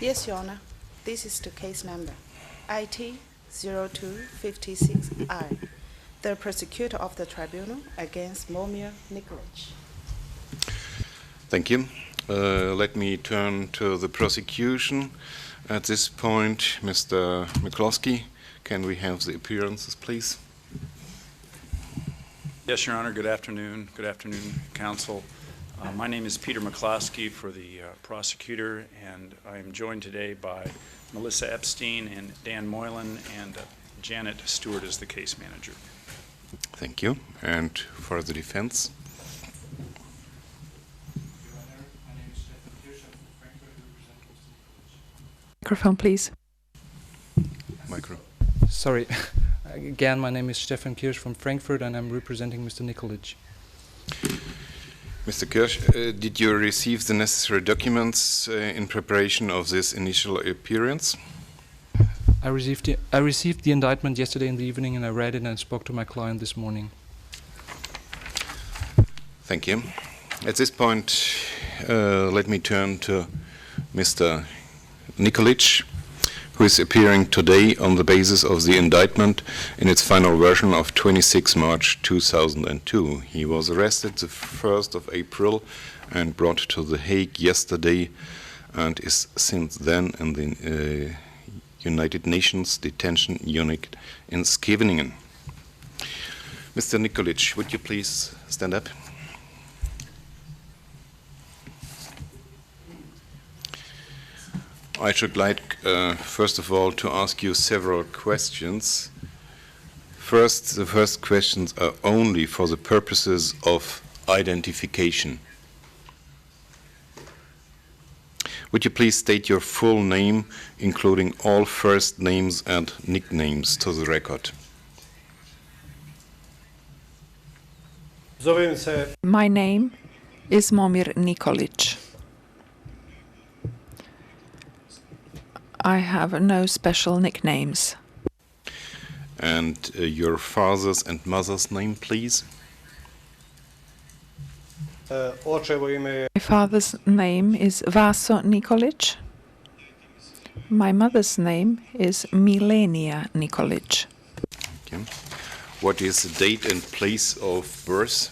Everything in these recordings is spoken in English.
Yes, Your Honor. This is the case number IT 0256I, the prosecutor of the tribunal against Momir Nikolić. Thank you. Let me turn to the prosecution. At this point, Mr. Mccloskey, can we have the appearances, please? Yes, Your Honor. Good afternoon. Good afternoon, counsel. My name is Peter Mccloskey for the prosecutor, and I am joined today by Melissa Epstein and Dan Moylan, and Janet Stewart is the case manager. Thank you. And for the defense? Microphone, please. Micro. Sorry. Again, my name is Stefan Kirsch from Frankfurt, and I'm representing Mr. Nikolić. Mr. Kirsch, did you receive the necessary documents in preparation of this initial appearance? I received the indictment yesterday in the evening, and I read it and spoke to my client this morning. Thank you. At this point, let me turn to Mr. Nikolić, who is appearing today on the basis of the indictment in its final version of 26 March 2002. He was arrested the 1st of April and brought to The Hague yesterday and is since then in the United Nations detention unit in Scheveningen. Mr. Nikolić, would you please stand up? I should like, first of all, to ask you several questions. First, the first questions are only for the purposes of identification. Would you please state your full name, including all first names and nicknames, to the record? My name is Momir Nikolić. I have no special nicknames. And your father's and mother's name, please? My father's name is Vaso Nikolić. My mother's name is Milenia Nikolić. Okay. What is the date and place of birth?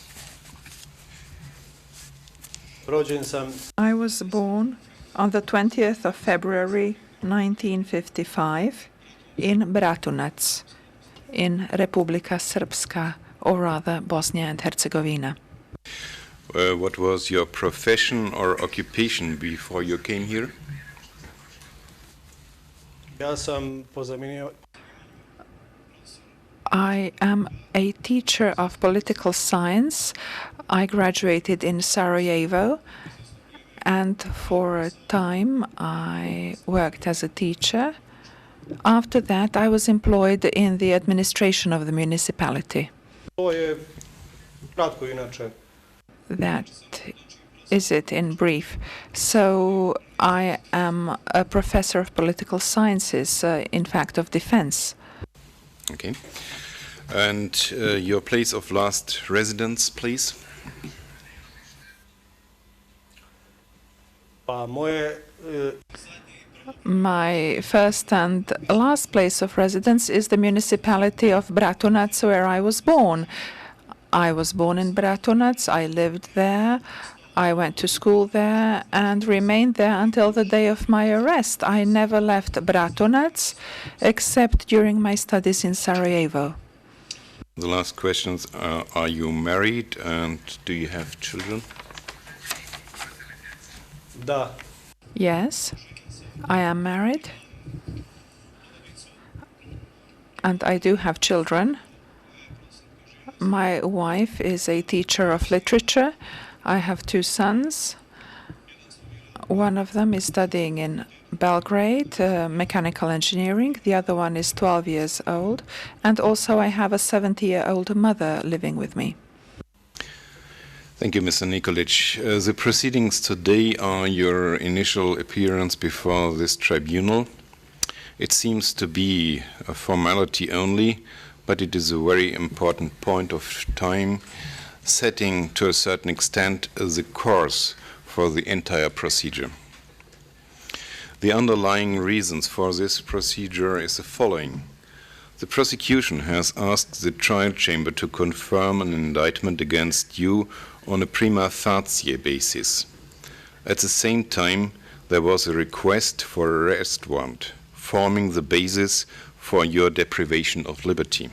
I was born on the 20th of February 1955 in Bratunac, in Republika Srpska, or rather Bosnia and Herzegovina. What was your profession or occupation before you came here? I am a teacher of political science. I graduated in Sarajevo, and for a time I worked as a teacher. After that, I was employed in the administration of the municipality. That is it in brief. So I am a professor of political sciences, in fact of defense. Okay. And your place of last residence, please? My first and last place of residence is the municipality of Bratunac, where I was born. I was born in Bratunac, I lived there, I went to school there and remained there until the day of my arrest. I never left Bratunac except during my studies in Sarajevo. The last questions are you married and do you have children? Yes, I am married and I do have children. My wife is a teacher of literature. I have two sons. One of them is studying in Belgrade, mechanical engineering. The other one is 12 years old. And also I have a 70-year-old mother living with me. Thank you, Mr. Nikolić. The proceedings today are your initial appearance before this tribunal. It seems to be a formality only, but it is a very important point of time, setting to a certain extent the course for the entire procedure. The underlying reasons for this procedure is the following. The prosecution has asked the trial chamber to confirm an indictment against you on a prima facie basis. At the same time, there was a request for arrest warrant, forming the basis for your deprivation of liberty.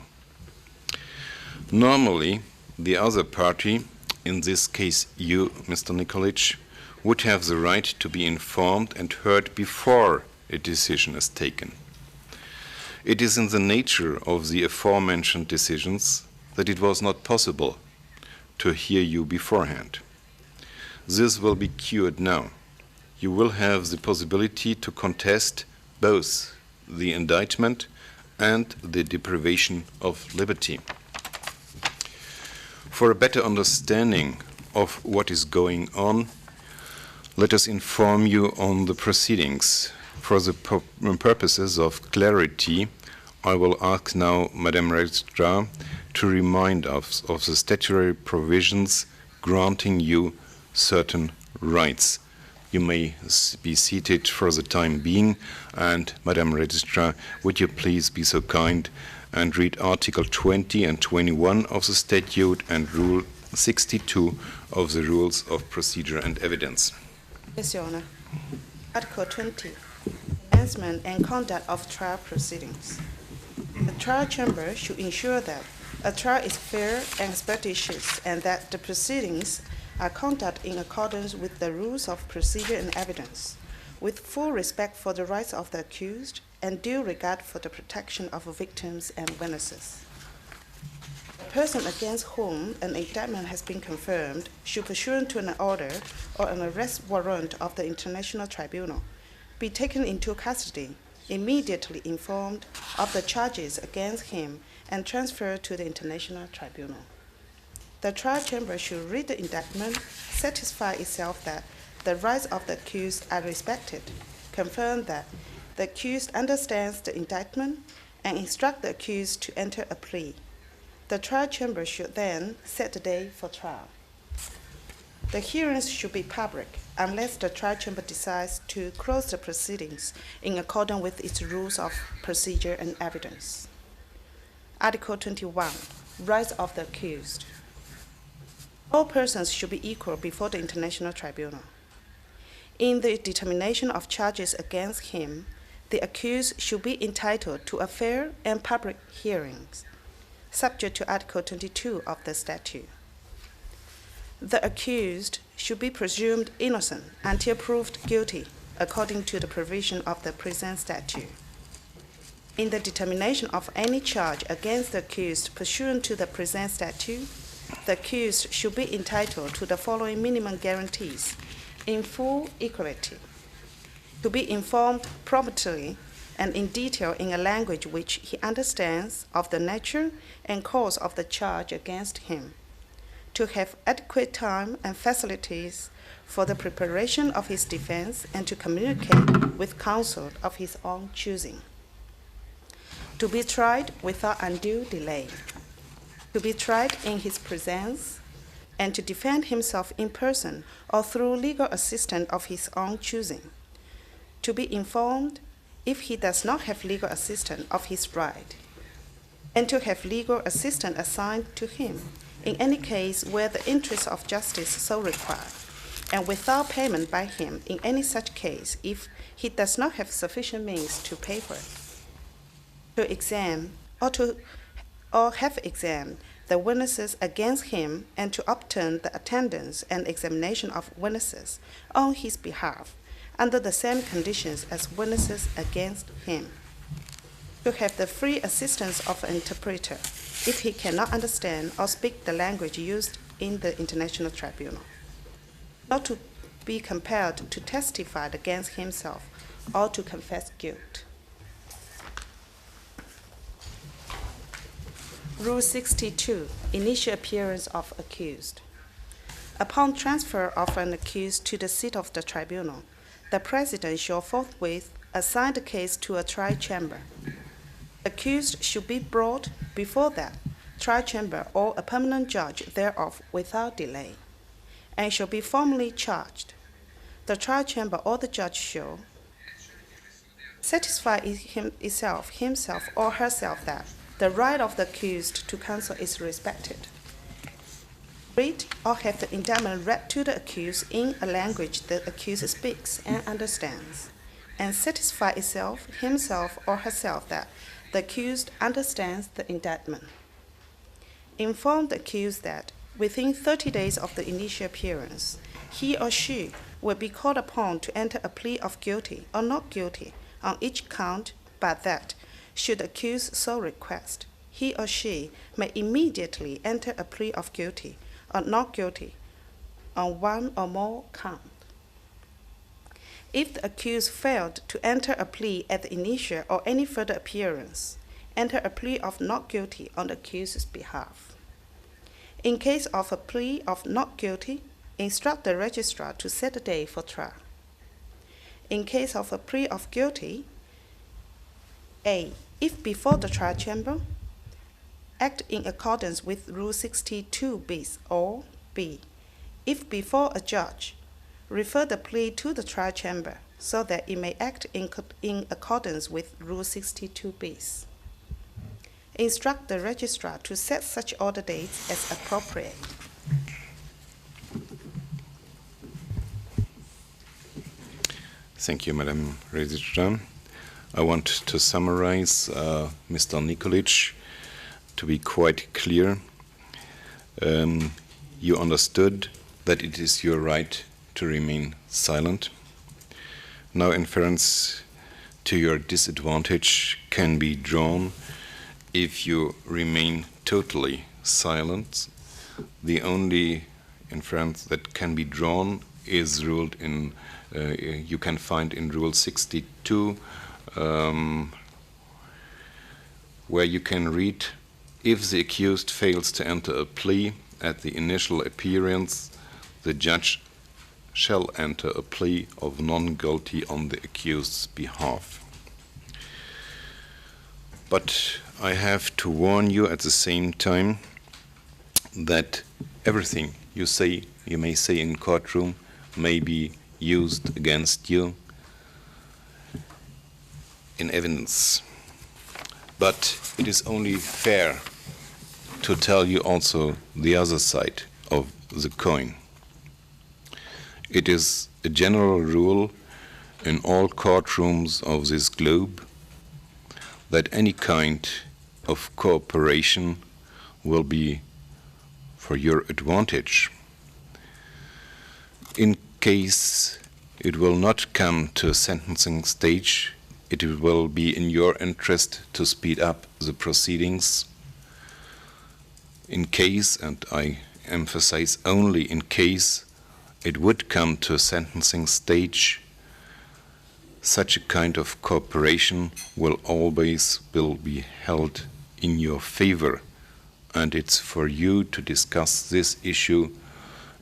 Normally, the other party, in this case you, Mr. Nikolić, would have the right to be informed and heard before a decision is taken. It is in the nature of the aforementioned decisions that it was not possible to hear you beforehand. This will be cured now. You will have the possibility to contest both the indictment and the deprivation of liberty. For a better understanding of what is going on, let us inform you on the proceedings. For the purposes of clarity, I will ask now Madame Registrar to remind us of the statutory provisions granting you certain rights. You may be seated for the time being, and Madame Registrar, would you please be so kind and read Article 20 and 21 of the statute and Rule 62 of the Rules of Procedure and Evidence. Yes, Your Honor. Article 20, Commencement and Conduct of Trial Proceedings. The trial chamber should ensure that a trial is fair and expeditious and that the proceedings are conducted in accordance with the rules of procedure and evidence, with full respect for the rights of the accused and due regard for the protection of victims and witnesses. The person against whom an indictment has been confirmed should, pursuant to an order or an arrest warrant of the International Tribunal, be taken into custody, immediately informed of the charges against him, and transferred to the International Tribunal. The trial chamber should read the indictment, satisfy itself that the rights of the accused are respected, confirm that the accused understands the indictment, and instruct the accused to enter a plea. The trial chamber should then set the day for trial. The hearings should be public unless the trial chamber decides to close the proceedings in accordance with its rules of procedure and evidence. Article 21, Rights of the Accused. All persons should be equal before the International Tribunal. In the determination of charges against him, the accused should be entitled to a fair and public hearing, subject to Article 22 of the statute. The accused should be presumed innocent until proved guilty, according to the provision of the present statute. In the determination of any charge against the accused pursuant to the present statute, the accused should be entitled to the following minimum guarantees in full equality: to be informed promptly and in detail in a language which he understands of the nature and cause of the charge against him, to have adequate time and facilities for the preparation of his defense, and to communicate with counsel of his own choosing, to be tried without undue delay, to be tried in his presence, and to defend himself in person or through legal assistance of his own choosing, to be informed if he does not have legal assistance of his right, and to have legal assistance assigned to him in any case where the interests of justice so require, and without payment by him in any such case if he does not have sufficient means to pay for it, to examine or have examined the witnesses against him, and to obtain the attendance and examination of witnesses on his behalf under the same conditions as witnesses against him, to have the free assistance of an interpreter if he cannot understand or speak the language used in the International Tribunal, not to be compelled to testify against himself or to confess guilt. Rule 62, Initial Appearance of Accused. Upon transfer of an accused to the seat of the tribunal, the President shall forthwith assign the case to a trial chamber. Accused should be brought before that trial chamber or a permanent judge thereof without delay, and shall be formally charged. The trial chamber or the judge shall satisfy himself or herself that the right of the accused to counsel is respected. Read or have the indictment read to the accused in a language the accused speaks and understands, and satisfy himself or herself that the accused understands the indictment. Inform the accused that within 30 days of the initial appearance, he or she will be called upon to enter a plea of guilty or not guilty on each count, but that, should the accused so request, he or she may immediately enter a plea of guilty or not guilty on one or more counts. If the accused failed to enter a plea at the initial or any further appearance, enter a plea of not guilty on the accused's behalf. In case of a plea of not guilty, instruct the registrar to set a day for trial. In case of a plea of guilty, A. If before the trial chamber, act in accordance with Rule 62b, or B. If before a judge, refer the plea to the trial chamber so that it may act in accordance with Rule 62b. Instruct the registrar to set such order dates as appropriate. Thank you, Madam Registrar. I want to summarize Mr. Nikolić to be quite clear. You understood that it is your right to remain silent. No inference to your disadvantage can be drawn if you remain totally silent. The only inference that can be drawn is ruled in, you can find in Rule 62, where you can read, if the accused fails to enter a plea at the initial appearance, the judge shall enter a plea of non-guilty on the accused's behalf. But I have to warn you at the same time that everything you may say in courtroom may be used against you in evidence. But it is only fair to tell you also the other side of the coin. It is a general rule in all courtrooms of this globe that any kind of cooperation will be for your advantage. In case it will not come to a sentencing stage, it will be in your interest to speed up the proceedings. In case, and I emphasize only in case, it would come to a sentencing stage, such a kind of cooperation will always be held in your favor, and it's for you to discuss this issue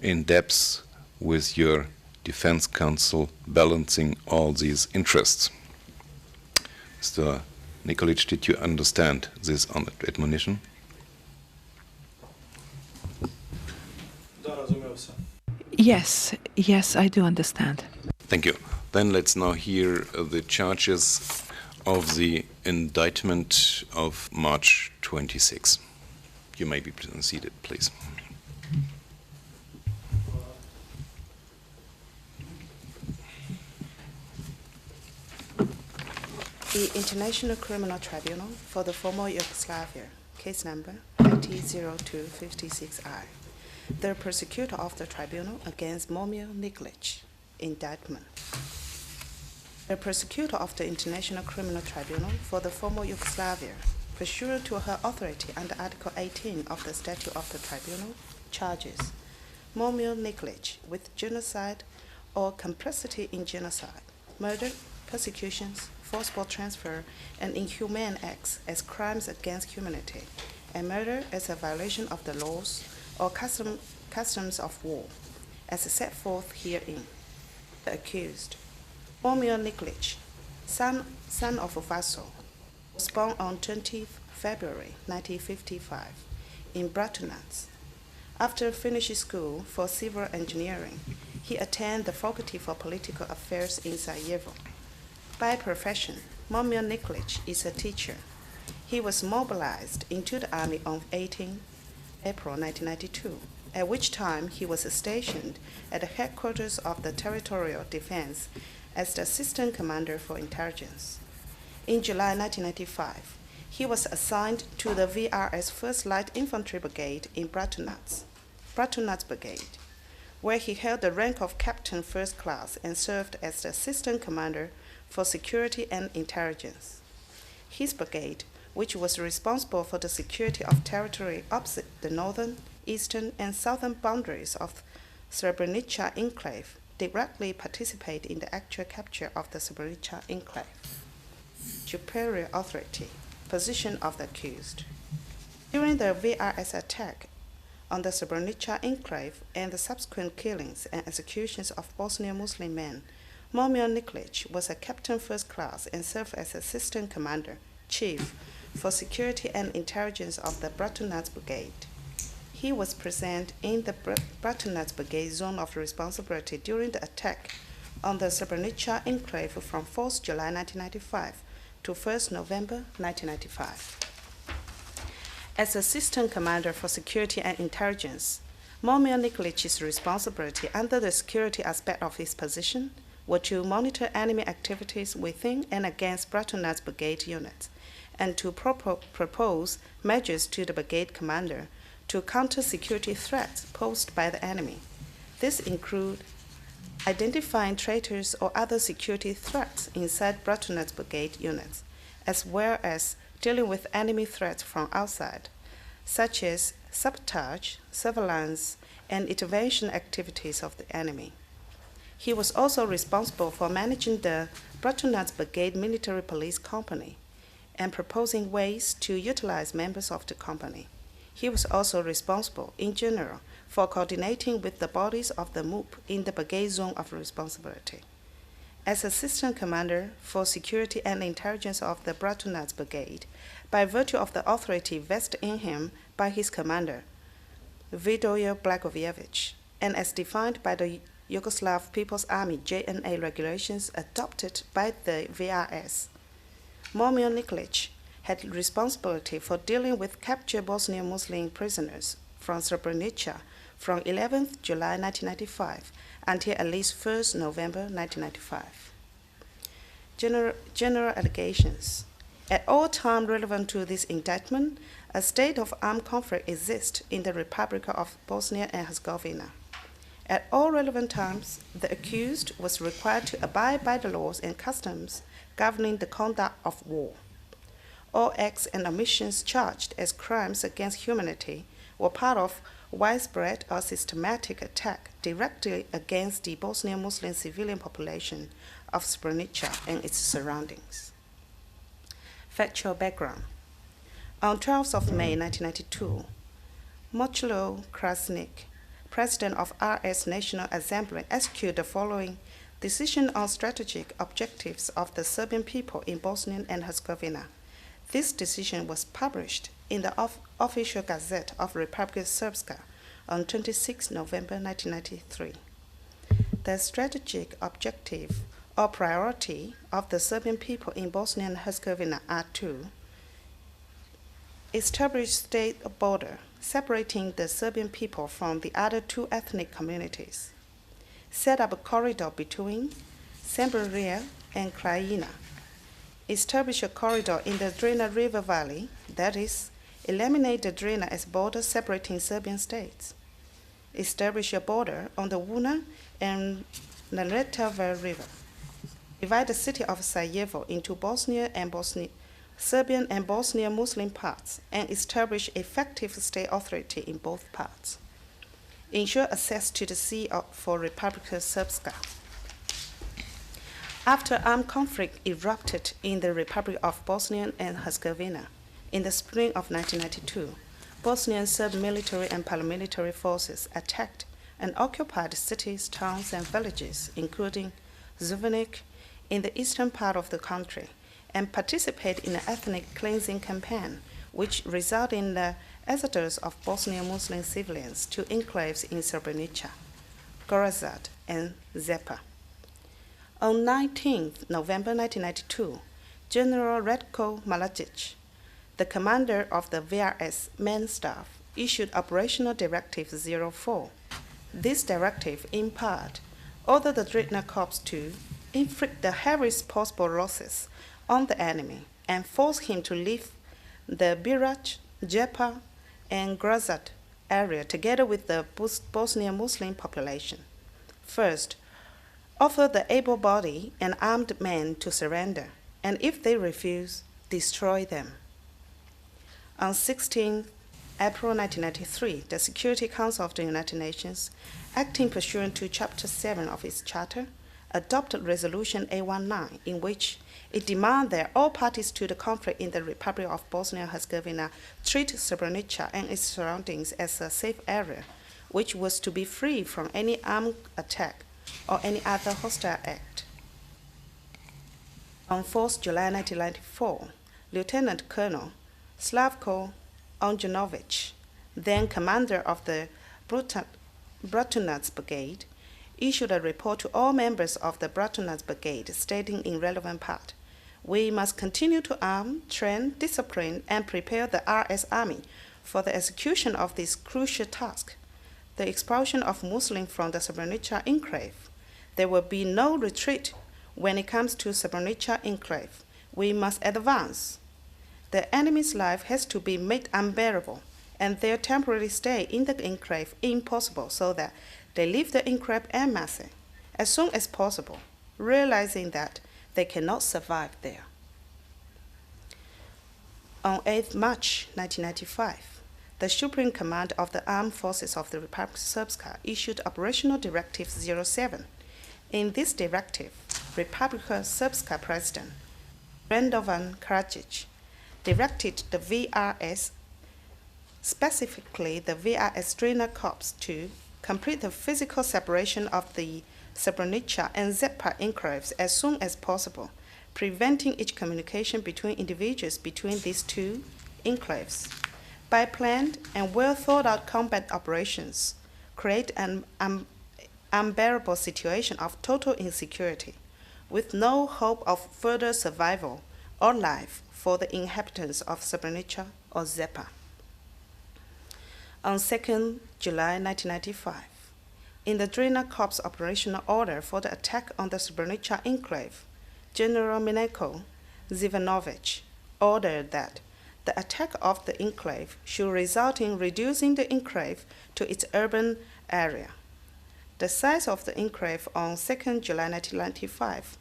in depth with your defense counsel, balancing all these interests. Mr. Nikolić, did you understand this admonition? Yes, I do understand. Thank you. Then let's now hear the charges of the indictment of March 26. You may be seated, please. The International Criminal Tribunal for the former Yugoslavia, case number 20-0256I. The prosecutor of the tribunal against Momir Nikolić, indictment. The prosecutor of the International Criminal Tribunal for the former Yugoslavia, pursuant to her authority under Article 18 of the Statute of the Tribunal, charges Momir Nikolić with genocide or complicity in genocide, murder, persecutions, forcible transfer, and inhumane acts as crimes against humanity, and murder as a violation of the laws or customs of war, as set forth herein. The accused, Momir Nikolić, son of Vaso, was born on 20th February 1955 in Bratunac. After finishing school for civil engineering, he attended the Faculty for Political Affairs in Sarajevo. By profession, Momir Nikolić is a teacher. He was mobilized into the army on 18 April 1992, at which time he was stationed at the headquarters of the Territorial Defense as the Assistant Commander for Intelligence. In July 1995, he was assigned to the VRS 1st Light Infantry Brigade in Bratunats Brigade, where he held the rank of Captain First Class and served as the Assistant Commander for Security and Intelligence. His brigade, which was responsible for the security of territory opposite the northern, eastern, and southern boundaries of Srebrenica enclave, directly participated in the actual capture of the Srebrenica enclave. Superior authority, position of the accused. During the VRS attack on the Srebrenica enclave and the subsequent killings and executions of Bosnian Muslim men, Momir Nikolić was a captain first class and served as assistant commander, chief, for security and intelligence of the Bratunats Brigade. He was present in the Bratunats Brigade zone of responsibility during the attack on the Srebrenica enclave from 4th July 1995 to 1st November 1995. As Assistant Commander for Security and Intelligence, Momir Nikolić's responsibility under the security aspect of his position were to monitor enemy activities within and against Bratunats Brigade units and to propose measures to the brigade commander to counter security threats posed by the enemy. This include identifying traitors or other security threats inside Bratunats Brigade units, as well as dealing with enemy threats from outside, such as sabotage, surveillance, and intervention activities of the enemy. He was also responsible for managing the Bratunats Brigade Military Police Company and proposing ways to utilize members of the company. He was also responsible, in general, for coordinating with the bodies of the MUP in the brigade zone of responsibility. As Assistant Commander for Security and Intelligence of the Bratunats Brigade, by virtue of the authority vested in him by his commander, Vidoje Blagojević, and as defined by the Yugoslav People's Army JNA regulations adopted by the VRS, Momir Nikolić had responsibility for dealing with captured Bosnian Muslim prisoners from Srebrenica from 11th July 1995 until at least 1st November 1995. General allegations. At all times relevant to this indictment, a state of armed conflict exists in the Republic of Bosnia and Herzegovina. At all relevant times, the accused was required to abide by the laws and customs governing the conduct of war. All acts and omissions charged as crimes against humanity were part of widespread or systematic attack directly against the Bosnian Muslim civilian population of Srebrenica and its surroundings. Factual background. On 12th of May 1992, Mccloskey, President of RS National Assembly, executed the following decision on strategic objectives of the Serbian people in Bosnia and Herzegovina. This decision was published in the official Gazette of Republika Srpska on 26 November 1993. The strategic objective or priority of the Serbian people in Bosnia and Herzegovina are to establish state border separating the Serbian people from the other two ethnic communities, set up a corridor between Srebrenica and Krajina, establish a corridor in the Drina River Valley, that is, eliminate the Drina as border separating Serbian states, establish a border on the Una and Neretva River, divide the city of Sarajevo into Serbian and Bosnian Muslim parts, and establish effective state authority in both parts. Ensure access to the sea for Republika Srpska. After armed conflict erupted in the Republic of Bosnia and Herzegovina in the spring of 1992, Bosnian Serb military and paramilitary forces attacked and occupied cities, towns, and villages, including Zvornik, in the eastern part of the country, and participated in an ethnic cleansing campaign, which resulted in the exodus of Bosnian Muslim civilians to enclaves in Srebrenica, Gorazad, and Zepa. On 19 November 1992, General Ratko Mladić, the commander of the VRS main staff, issued Operational Directive 04. This directive, in part, ordered the Drina Corps to inflict the heaviest possible losses on the enemy and force him to leave the Birac, Jepa, and Grazat area together with the Bosnian Muslim population. First, offer the able-bodied and armed men to surrender, and if they refuse, destroy them. On 16 April 1993, the Security Council of the United Nations, acting pursuant to Chapter 7 of its Charter, adopted Resolution A19, in which it demanded that all parties to the conflict in the Republic of Bosnia and Herzegovina treat Srebrenica and its surroundings as a safe area, which was to be free from any armed attack or any other hostile act. On 4th July 1994, Lieutenant Colonel Slavko Onjanovic, then commander of the Bratunac Brigade, issued a report to all members of the Bratunac Brigade stating in relevant part, "We must continue to arm, train, discipline, and prepare the RS Army for the execution of this crucial task, the expulsion of Muslims from the Srebrenica enclave. There will be no retreat when it comes to Srebrenica enclave. We must advance. The enemy's life has to be made unbearable, and their temporary stay in the enclave impossible, so that they leave the enclave en masse as soon as possible, realizing that they cannot survive there." On 8 March 1995, the Supreme Command of the Armed Forces of the Republic of Srpska issued Operational Directive 07. In this directive, Republika Srpska President Radovan Karadzic directed the VRS, specifically the VRS Drina Corps, to complete the physical separation of the Srebrenica and Zepa enclaves as soon as possible, preventing each communication between individuals between these two enclaves. By planned and well-thought-out combat operations, create an unbearable situation of total insecurity, with no hope of further survival or life for the inhabitants of Srebrenica or Zepa. On 2nd July 1995, in the Drina Corps operational order for the attack on the Srebrenica enclave, General Milko Zivanovic ordered that the attack of the enclave should result in reducing the enclave to its urban area. The size of the enclave on 2nd July 1995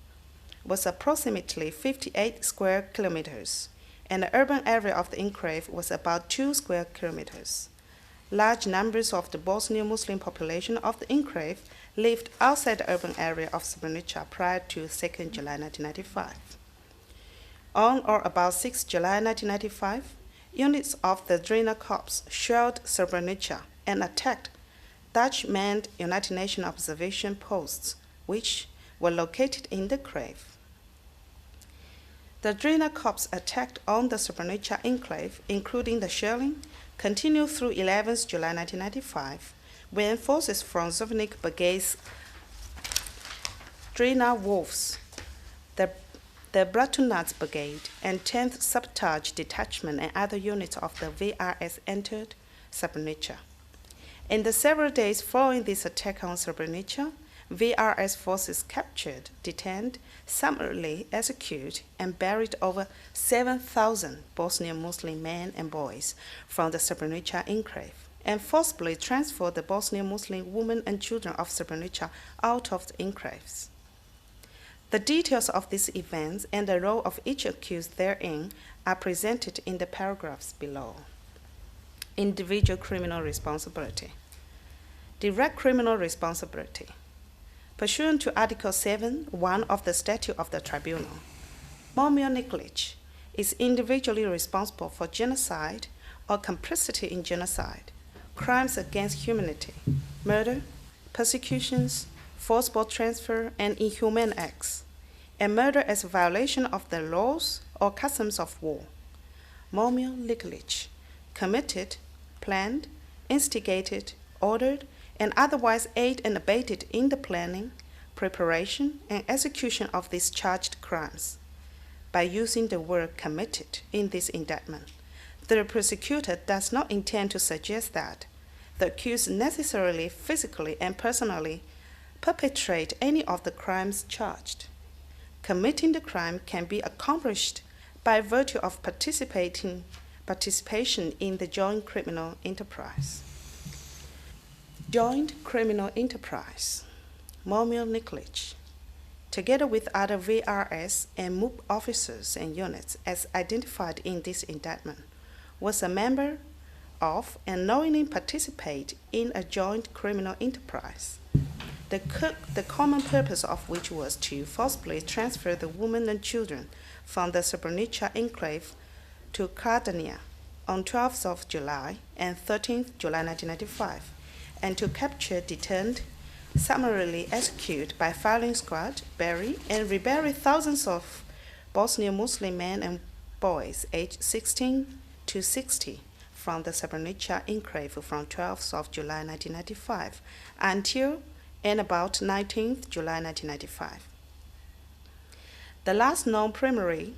was approximately 58 square kilometers, and the urban area of the enclave was about 2 square kilometers. Large numbers of the Bosnian Muslim population of the enclave lived outside the urban area of Srebrenica prior to 2nd July 1995. On or about 6 July 1995, units of the Drina Corps shelled Srebrenica and attacked Dutch manned United Nations observation posts, which were located in the enclave. The Drina Corps attacked on the Srebrenica enclave, including the shelling, continued through 11th July 1995, when forces from Zovnik Brigade's Drina Wolves, the Bratunac Brigade, and 10th Sabotage Detachment and other units of the VRS entered Srebrenica. In the several days following this attack on Srebrenica, VRS forces captured, detained, summarily executed, and buried over 7,000 Bosnian Muslim men and boys from the Srebrenica enclave, and forcibly transferred the Bosnian Muslim women and children of Srebrenica out of the enclaves. The details of these events and the role of each accused therein are presented in the paragraphs below. Individual criminal responsibility. Direct criminal responsibility. Pursuant to Article 7(1) of the Statute of the Tribunal, Momir Nikolić is individually responsible for genocide or complicity in genocide, crimes against humanity, murder, persecutions, forcible transfer, and inhumane acts, and murder as a violation of the laws or customs of war. Momir Nikolić committed, planned, instigated, ordered, and otherwise aided and abetted in the planning, preparation, and execution of these charged crimes. by using the word committed in this indictment. The prosecutor does not intend to suggest that the accused necessarily physically and personally perpetrate any of the crimes charged. Committing the crime can be accomplished by virtue of participation in the joint criminal enterprise. Joint criminal enterprise. Momir Nikolić, together with other VRS and MUP officers and units as identified in this indictment, was a member of and knowingly participate in a joint criminal enterprise, the common purpose of which was to forcibly transfer the women and children from the Srebrenica enclave to Kardania on 12th of July and 13th July 1995, and to capture, detain, summarily execute by firing squad, bury, and rebury thousands of Bosnian Muslim men and boys aged 16 to 60 from the Srebrenica enclave from 12th of July 1995 until and about 19th July 1995. The last known primary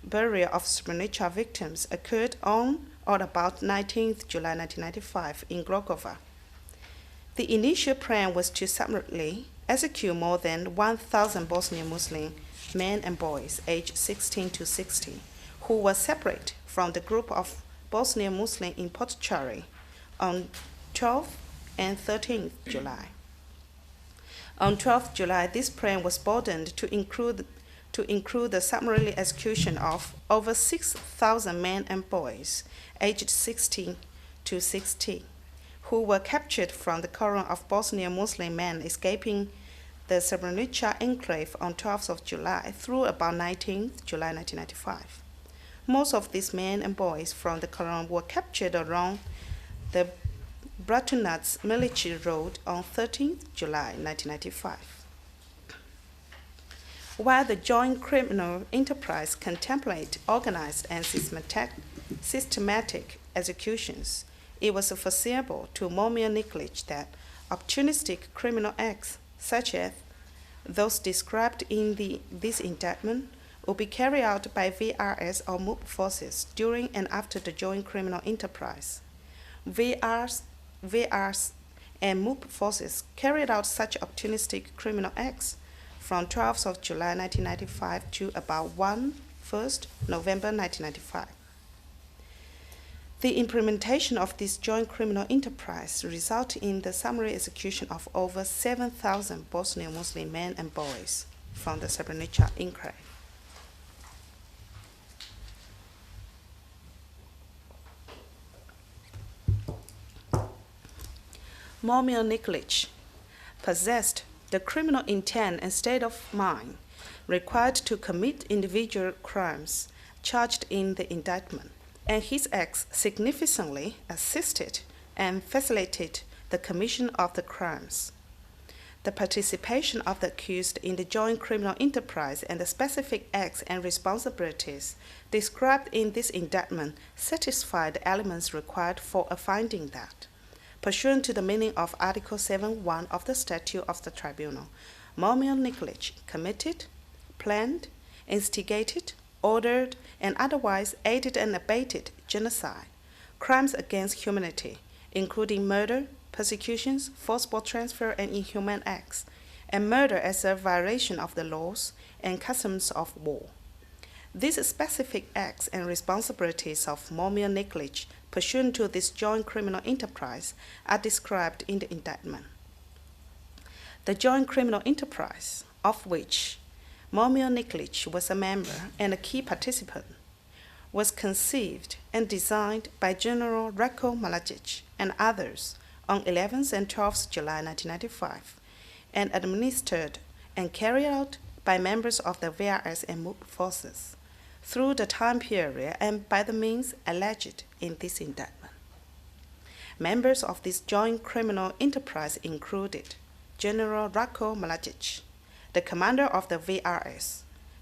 burial of Srebrenica victims occurred on or about 19th July 1995 in Grokova. The initial plan was to summarily execute more than 1,000 Bosnian Muslim men and boys aged 16 to 60 who were separate from the group of Bosnian Muslim in Potchari on 12th and 13th July. On 12th July, this plan was broadened to include the summary execution of over 6,000 men and boys aged 16 to 60 who were captured from the column of Bosnian Muslim men escaping the Srebrenica enclave on 12th of July through about 19th July 1995. Most of these men and boys from the column were captured along the Bratunac military road on 13th July 1995. While the joint criminal enterprise contemplated organized and systematic executions, it was foreseeable to Momir Nikolić that opportunistic criminal acts, such as those described in this indictment, would be carried out by VRS or MUP forces during and after the joint criminal enterprise. VRS and MUP forces carried out such opportunistic criminal acts from 12th of July 1995 to about 1st November 1995. The implementation of this joint criminal enterprise resulted in the summary execution of over 7,000 Bosnian Muslim men and boys from the Srebrenica enclave. Momir Nikolić possessed the criminal intent and state of mind required to commit individual crimes charged in the indictment, and his acts significantly assisted and facilitated the commission of the crimes. The participation of the accused in the joint criminal enterprise and the specific acts and responsibilities described in this indictment satisfy the elements required for a finding that, pursuant to the meaning of Article 7.1 of the Statute of the Tribunal, Momir Nikolić committed, planned, instigated, ordered, and otherwise aided and abetted genocide, crimes against humanity, including murder, persecutions, forcible transfer, and inhuman acts, and murder as a violation of the laws and customs of war. These specific acts and responsibilities of Momir Nikolić pursuant to this joint criminal enterprise are described in the indictment. The joint criminal enterprise, of which Momir Nikolić was a member and a key participant, was conceived and designed by General Ratko Mladić and others on 11th and 12th July 1995, and administered and carried out by members of the VRS and MUP forces through the time period and by the means alleged in this indictment. Members of this joint criminal enterprise included General Ratko Mladić, the commander of the VRS,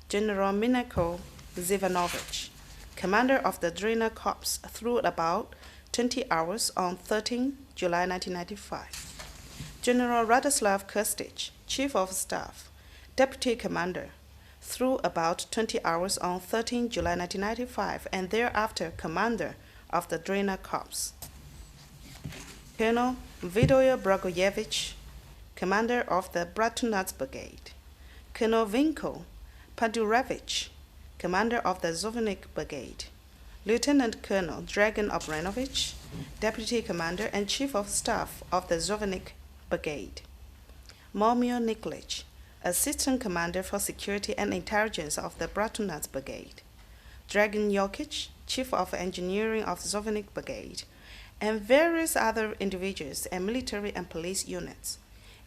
General Minako Zivanovic, commander of the Drina Corps through about 20 hours on 13 July 1995, General Radoslav Krstić, Chief of Staff, Deputy Commander, through about 20 hours on 13 July 1995, and thereafter commander of the Drina Corps. Colonel Vidoya Bragoyevich, commander of the Bratunac Brigade. Colonel Vinko Padurevich, commander of the Zovnik Brigade. Lieutenant Colonel Dragan Obranovich, deputy commander and chief of staff of the Zovnik Brigade. Momir Nikolić, assistant commander for security and intelligence of the Bratunac Brigade. Dragan Jokic, chief of engineering of the Zovnik Brigade, and various other individuals and military and police units,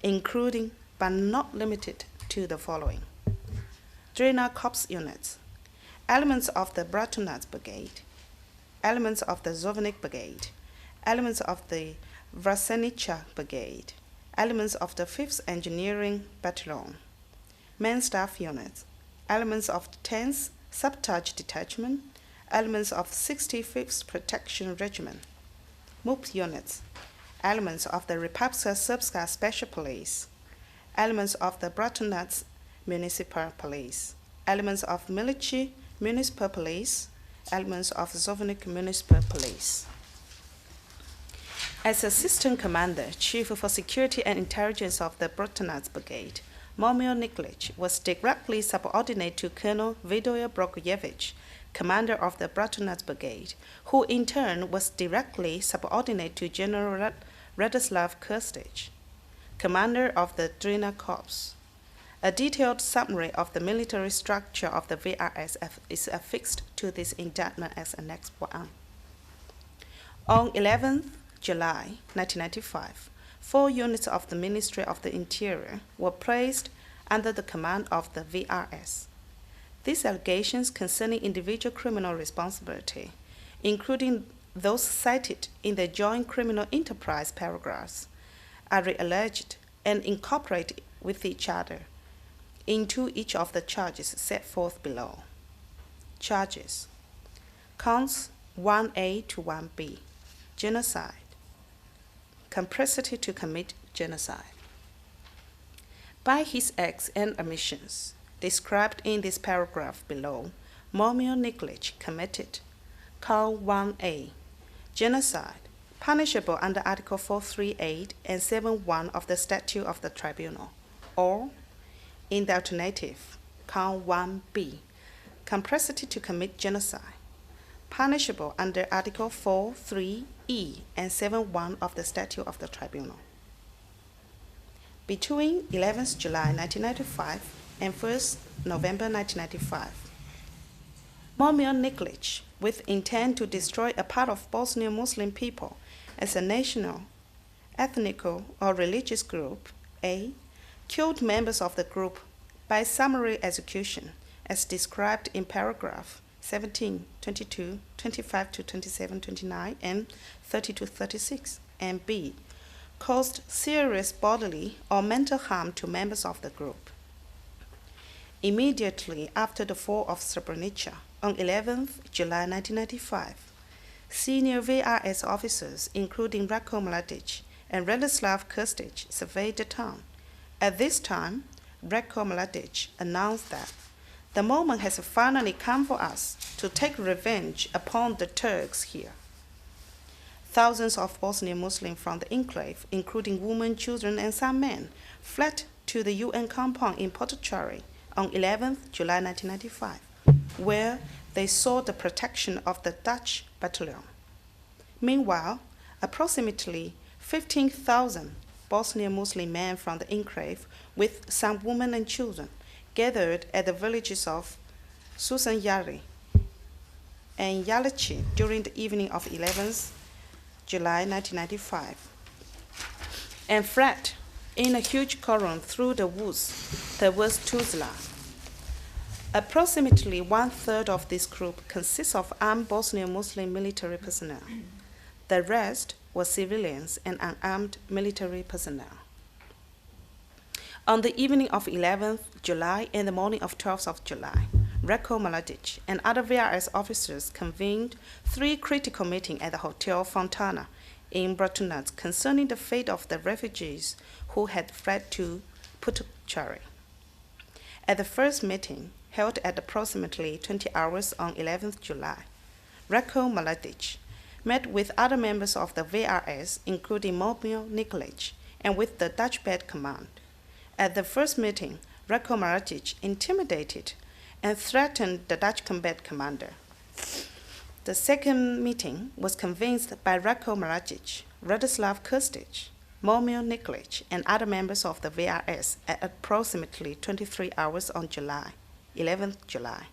including but not limited to the following: Drina Corps units, elements of the Bratunac Brigade, elements of the Zovnik Brigade, elements of the Vrasenicha Brigade, elements of the 5th Engineering Battalion, main staff units, elements of the 10th Sabotage Detachment, elements of 65th Protection Regiment, MUP units, elements of the Republika Srpska Special Police, elements of the Bratunac Municipal Police, elements of Milici Municipal Police, elements of Zovnik Municipal Police. As Assistant Commander, Chief for Security and Intelligence of the Bratunac Brigade, Momir Nikolić was directly subordinate to Colonel Vidoya Bragoyevich, commander of the Bratunac Brigade, who in turn was directly subordinate to General Radoslav Krstić, commander of the Drina Corps. A detailed summary of the military structure of the VRS is affixed to this indictment as Annex 1. On 11 July 1995, 4 units of the Ministry of the Interior were placed under the command of the VRS. These allegations concerning individual criminal responsibility, including those cited in the Joint Criminal Enterprise paragraphs, are realleged and incorporated with each other into each of the charges set forth below. Charges: Counts 1A to 1B, genocide, complicity to commit genocide. By his acts and omissions described in this paragraph below, Momir Nikolić committed Count 1A, genocide, punishable under Article 438 and 71 of the Statute of the Tribunal, or, in the alternative, Count 1B, complicity to commit genocide, punishable under Article 4.3e and 7.1 of the Statute of the Tribunal. Between 11 July 1995 and 1 November 1995, Momir Nikolić, with intent to destroy a part of Bosnian Muslim people as a national, ethnic, or religious group, A, killed members of the group by summary execution as described in paragraph 17, 22, 25 to 27, 29, and 30 to 36, and B, caused serious bodily or mental harm to members of the group. Immediately after the fall of Srebrenica on 11 July 1995, senior VRS officers, including Ratko Mladic and Radoslav Krstić, surveyed the town. At this time, Ratko Mladic announced that the moment has finally come for us to take revenge upon the Turks here. Thousands of Bosnian Muslims from the enclave, including women, children, and some men, fled to the UN compound in Potocari on 11 July 1995, where they sought the protection of the Dutch battalion. Meanwhile, approximately 15,000 Bosnian Muslim men from the enclave, with some women and children, gathered at the villages of Susan Yari and Yalici during the evening of 11 July 1995, and fled in a huge column through the woods towards Tuzla. Approximately 1/3 of this group consists of armed Bosnian Muslim military personnel. The rest were civilians and unarmed military personnel. On the evening of 11th July and the morning of 12th of July, Ratko Mladic and other VRS officers convened 3 critical meetings at the Hotel Fontana in Bratunac concerning the fate of the refugees who had fled to Potocari. At the first meeting, held at approximately 20 hours on 11th July. Ratko Mladic met with other members of the VRS, including Momir Nikolić, and with the Dutch Bed Command. At the first meeting, Ratko Mladic intimidated and threatened the Dutch combat commander. The second meeting was convened by Ratko Mladic, Radoslav Krstić, Momir Nikolić, and other members of the VRS at approximately 23 hours on 11th July,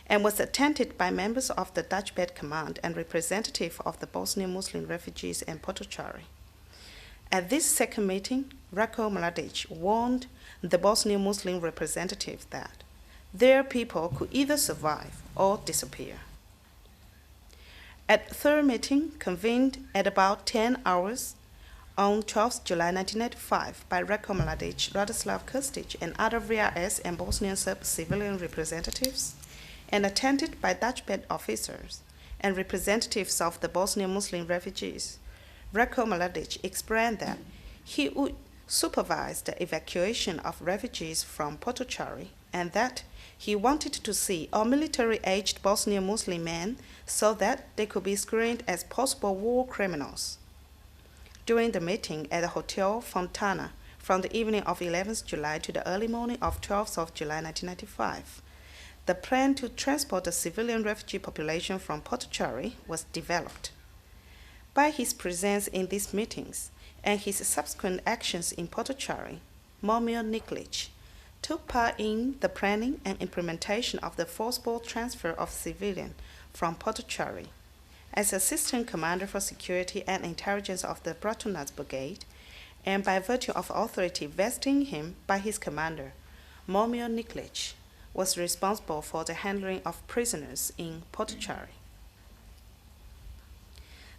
and was attended by members of the Dutch Bed Command and representative of the Bosnian Muslim refugees in Potocari. At this second meeting, Ratko Mladic warned the Bosnian Muslim representative that their people could either survive or disappear. At the third meeting, convened at about 10 hours on 12th July 1995 by Ratko Mladic, Radoslav Krstić, and other VRS and Bosnian Serb civilian representatives, and attended by Dutch Bed officers and representatives of the Bosnian Muslim refugees, Ratko Mladic explained that he would supervise the evacuation of refugees from Potocari and that he wanted to see all military-aged Bosnian Muslim men so that they could be screened as possible war criminals. During the meeting at the Hotel Fontana from the evening of 11th July to the early morning of 12th of July 1995, the plan to transport the civilian refugee population from Potocari was developed. By his presence in these meetings and his subsequent actions in Potocari, Momir Nikolić took part in the planning and implementation of the forcible transfer of civilians from Potocari. As Assistant Commander for Security and Intelligence of the Bratunac Brigade, and by virtue of authority vesting him by his commander, Momir Nikolić was responsible for the handling of prisoners in Potocari.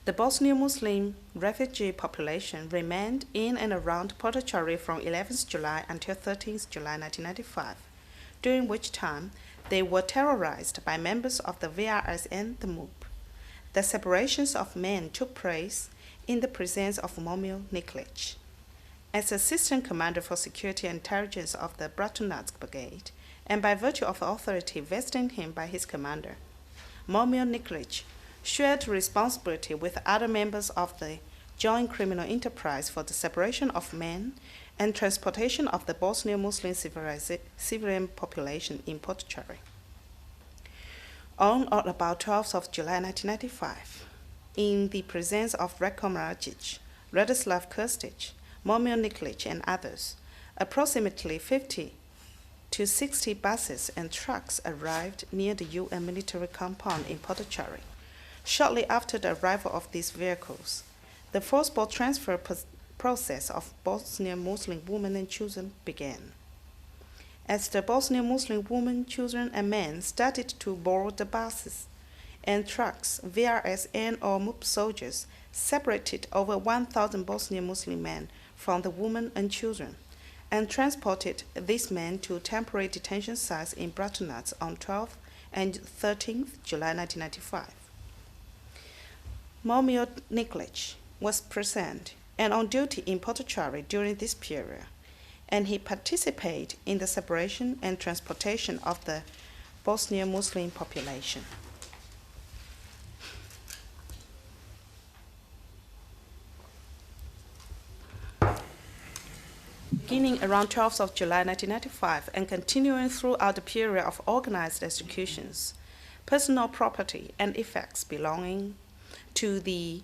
The Bosnian Muslim refugee population remained in and around Potocari from 11th July until 13th July 1995, during which time they were terrorized by members of the VRS and the MUP. The separations of men took place in the presence of Momir Nikolić. As Assistant Commander for Security and Intelligence of the Bratunac Brigade, and by virtue of authority vesting him by his commander, Momir Nikolić shared responsibility with other members of the Joint Criminal Enterprise for the separation of men and transportation of the Bosnian Muslim civilian population in Potocari. On or about 12th of July 1995, in the presence of Ratko Mladic, Radoslav Krstić, Momir Nikolić, and others, approximately 50 to 60 buses and trucks arrived near the UN military compound in Potocari. Shortly after the arrival of these vehicles, the forcible transfer process of Bosnian Muslim women and children began. As the Bosnian Muslim women, children, and men started to board the buses and trucks, VRS and or MUP soldiers separated over 1,000 Bosnian Muslim men from the women and children and transported these men to temporary detention sites in Bratunac on 12th and 13th July 1995. Momir Nikolić was present and on duty in Potocari during this period, and he participated in the separation and transportation of the Bosnian Muslim population. Beginning around 12th of July 1995 and continuing throughout the period of organized executions, personal property and effects belonging to the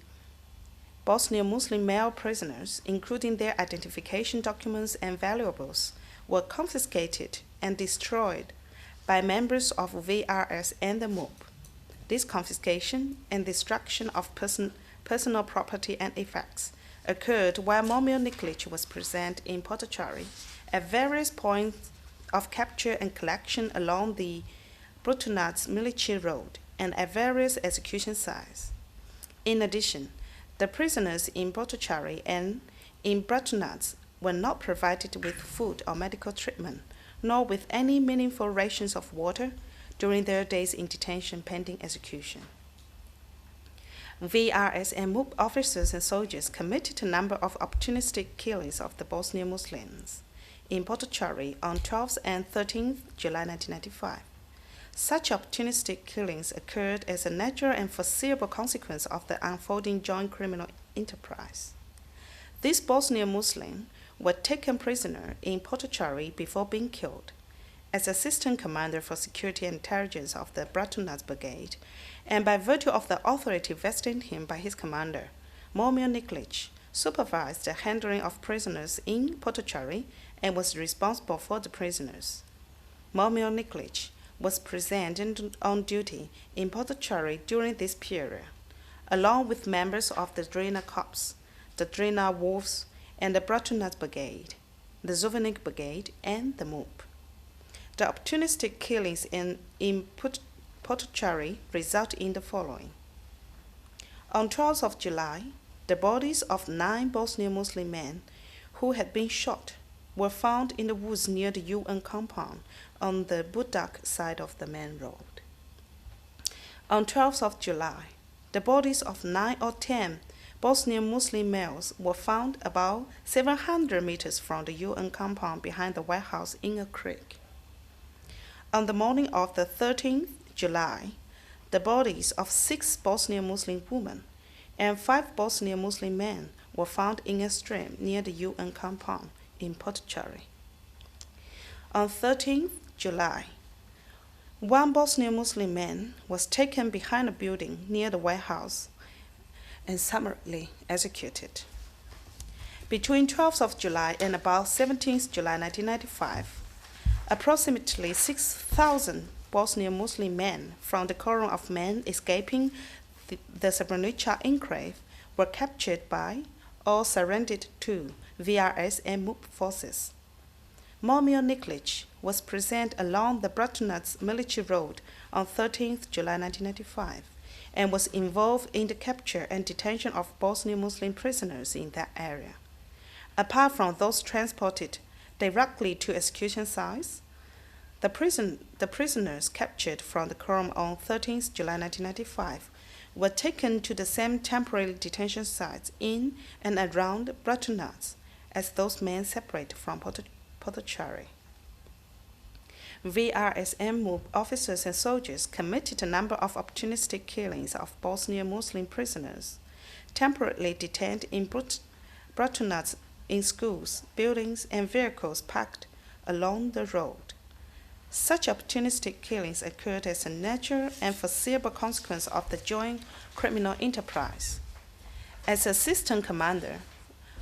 Bosnian Muslim male prisoners, including their identification documents and valuables, were confiscated and destroyed by members of VRS and the MUP. This confiscation and destruction of personal property and effects occurred while Momir Nikolić was present in Potocari at various points of capture and collection along the Bratunac-Milici Road and at various execution sites. In addition, the prisoners in Potocari and in Bratunac were not provided with food or medical treatment, nor with any meaningful rations of water during their days in detention pending execution. VRS and MUP officers and soldiers committed a number of opportunistic killings of the Bosnian Muslims. in Potocari on 12th and 13th July 1995. Such opportunistic killings occurred as a natural and foreseeable consequence of the unfolding joint criminal enterprise. These Bosnian Muslims were taken prisoner in Potocari before being killed. As Assistant Commander for Security and Intelligence of the Bratunac Brigade, and by virtue of the authority vested in him by his commander, Momir Nikolić supervised the handling of prisoners in Potocari and was responsible for the prisoners. Momir Nikolić was present on duty in Potocari during this period, along with members of the Drina Corps, the Drina Wolves, and the Bratunac Brigade, the Zovnik Brigade, and the MUP. The opportunistic killings in Potocari result in the following. On 12th of July, the bodies of 9 Bosnian Muslim men who had been shot were found in the woods near the UN compound on the Budak side of the main road. On 12th of July, the bodies of 9 or 10 Bosnian Muslim males were found about 700 meters from the UN compound behind the White House in a creek. On the morning of the 13th July, the bodies of 6 Bosnian Muslim women and 5 Bosnian Muslim men were found in a stream near the UN compound in Potocari. On 13th July, 1 Bosnian Muslim man was taken behind a building near the White House and summarily executed. Between 12th of July and about 17th July 1995, approximately 6,000 Bosnian Muslim men from the column of men escaping the Srebrenica enclave were captured by or surrendered to VRS and MUP forces. Momir Nikolić was present along the Bratunac military road on 13th July 1995 and was involved in the capture and detention of Bosnian Muslim prisoners in that area. Apart from those transported directly to execution sites, the prisoners captured from the column on 13th July 1995 were taken to the same temporary detention sites in and around Bratunac as those men separated from Potocari. VRSM MUP officers and soldiers committed a number of opportunistic killings of Bosnian Muslim prisoners, temporarily detained in Bratunac in schools, buildings, and vehicles parked along the road. Such opportunistic killings occurred as a natural and foreseeable consequence of the joint criminal enterprise. As Assistant Commander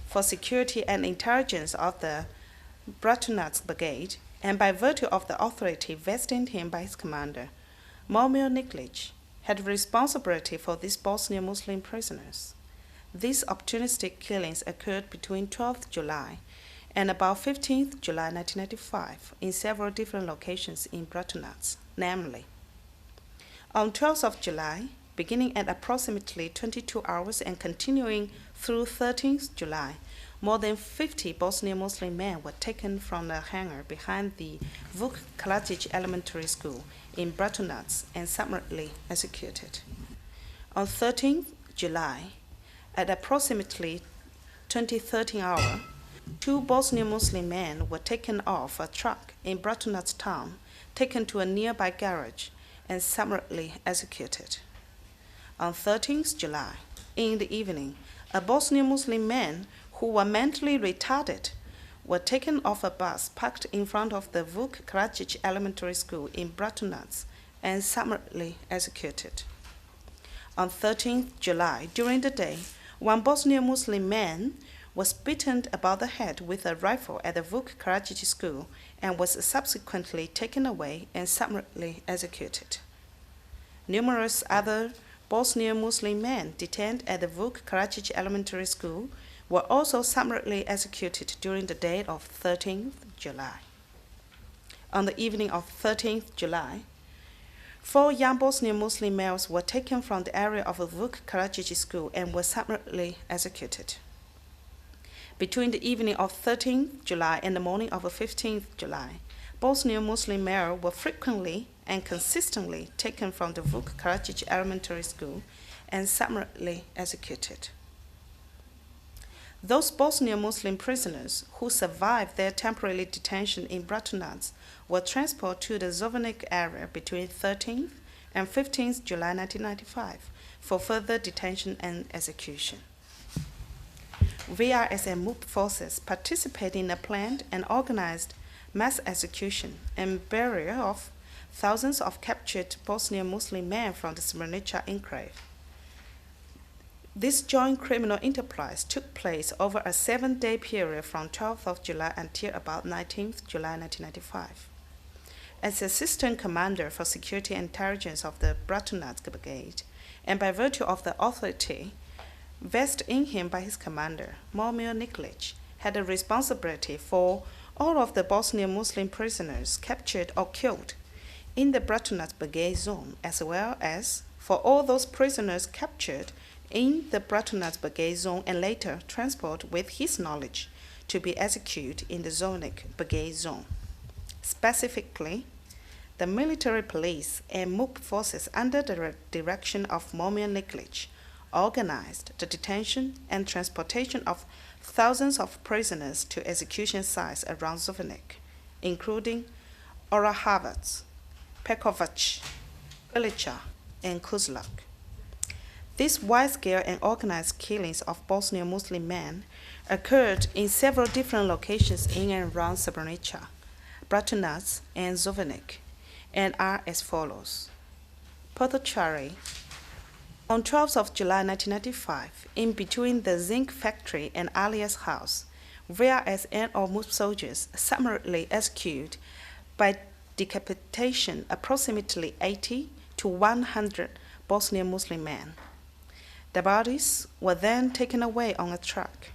for Security and Intelligence of the Bratunac Brigade, and by virtue of the authority vested in him by his commander, Momir Nikolić had responsibility for these Bosnian Muslim prisoners. These opportunistic killings occurred between 12th July and about 15th July 1995 in several different locations in Bratunac, namely, on 12th of July, beginning at approximately 22 hours and continuing through 13th July, more than 50 Bosnian Muslim men were taken from the hangar behind the Vuk Karadzic Elementary School in Bratunac and summarily executed. On 13th July, at approximately 20:13 hour, 2 Bosnian Muslim men were taken off a truck in Bratunac town, taken to a nearby garage, and summarily executed. On 13th July, in the evening, a Bosnian Muslim man who were mentally retarded were taken off a bus parked in front of the Vuk Karadzic Elementary School in Bratunac and summarily executed. On 13th July, during the day, 1 Bosnian Muslim man was beaten about the head with a rifle at the Vuk Karadzic School and was subsequently taken away and summarily executed. Numerous other Bosnian Muslim men detained at the Vuk Karadzic Elementary School were also summarily executed during the day of 13th July. On the evening of 13th July, 4 young Bosnian Muslim males were taken from the area of the Vuk Karadzic School and were summarily executed. Between the evening of 13th July and the morning of 15th July, Bosnian Muslim males were frequently and consistently taken from the Vuk Karadzic Elementary School and summarily executed. Those Bosnian Muslim prisoners who survived their temporary detention in Bratunac were transported to the Zovnik area between 13th and 15th July 1995 for further detention and execution. VRS and MUP forces participated in a planned and organized mass execution and burial of thousands of captured Bosnian Muslim men from the Srebrenica enclave. This joint criminal enterprise took place over a 7-day period from 12th of July until about 19th July 1995. As Assistant Commander for Security and Intelligence of the Bratunac Brigade, and by virtue of the authority vested in him by his commander, Momir Nikolić, had a responsibility for all of the Bosnian Muslim prisoners captured or killed in the Bratunac Brigade zone, as well as for all those prisoners captured in the Bratunac Brigade zone and later transported with his knowledge to be executed in the Zovnik Brigade zone. Specifically, the military police and MUP forces under the direction of Momir Nikolić organized the detention and transportation of thousands of prisoners to execution sites around Zovnik, including Orahovac, Pekovac, Ilica, and Kuzlak. These wide-scale and organized killings of Bosnian Muslim men occurred in several different locations in and around Srebrenica, Bratunac, and Zovnik, and are as follows. Potocari, on 12th of July 1995, in between the zinc factory and Alia's house, VRS and or MUP soldiers summarily executed by decapitation approximately 80 to 100 Bosnian Muslim men. The bodies were then taken away on a truck.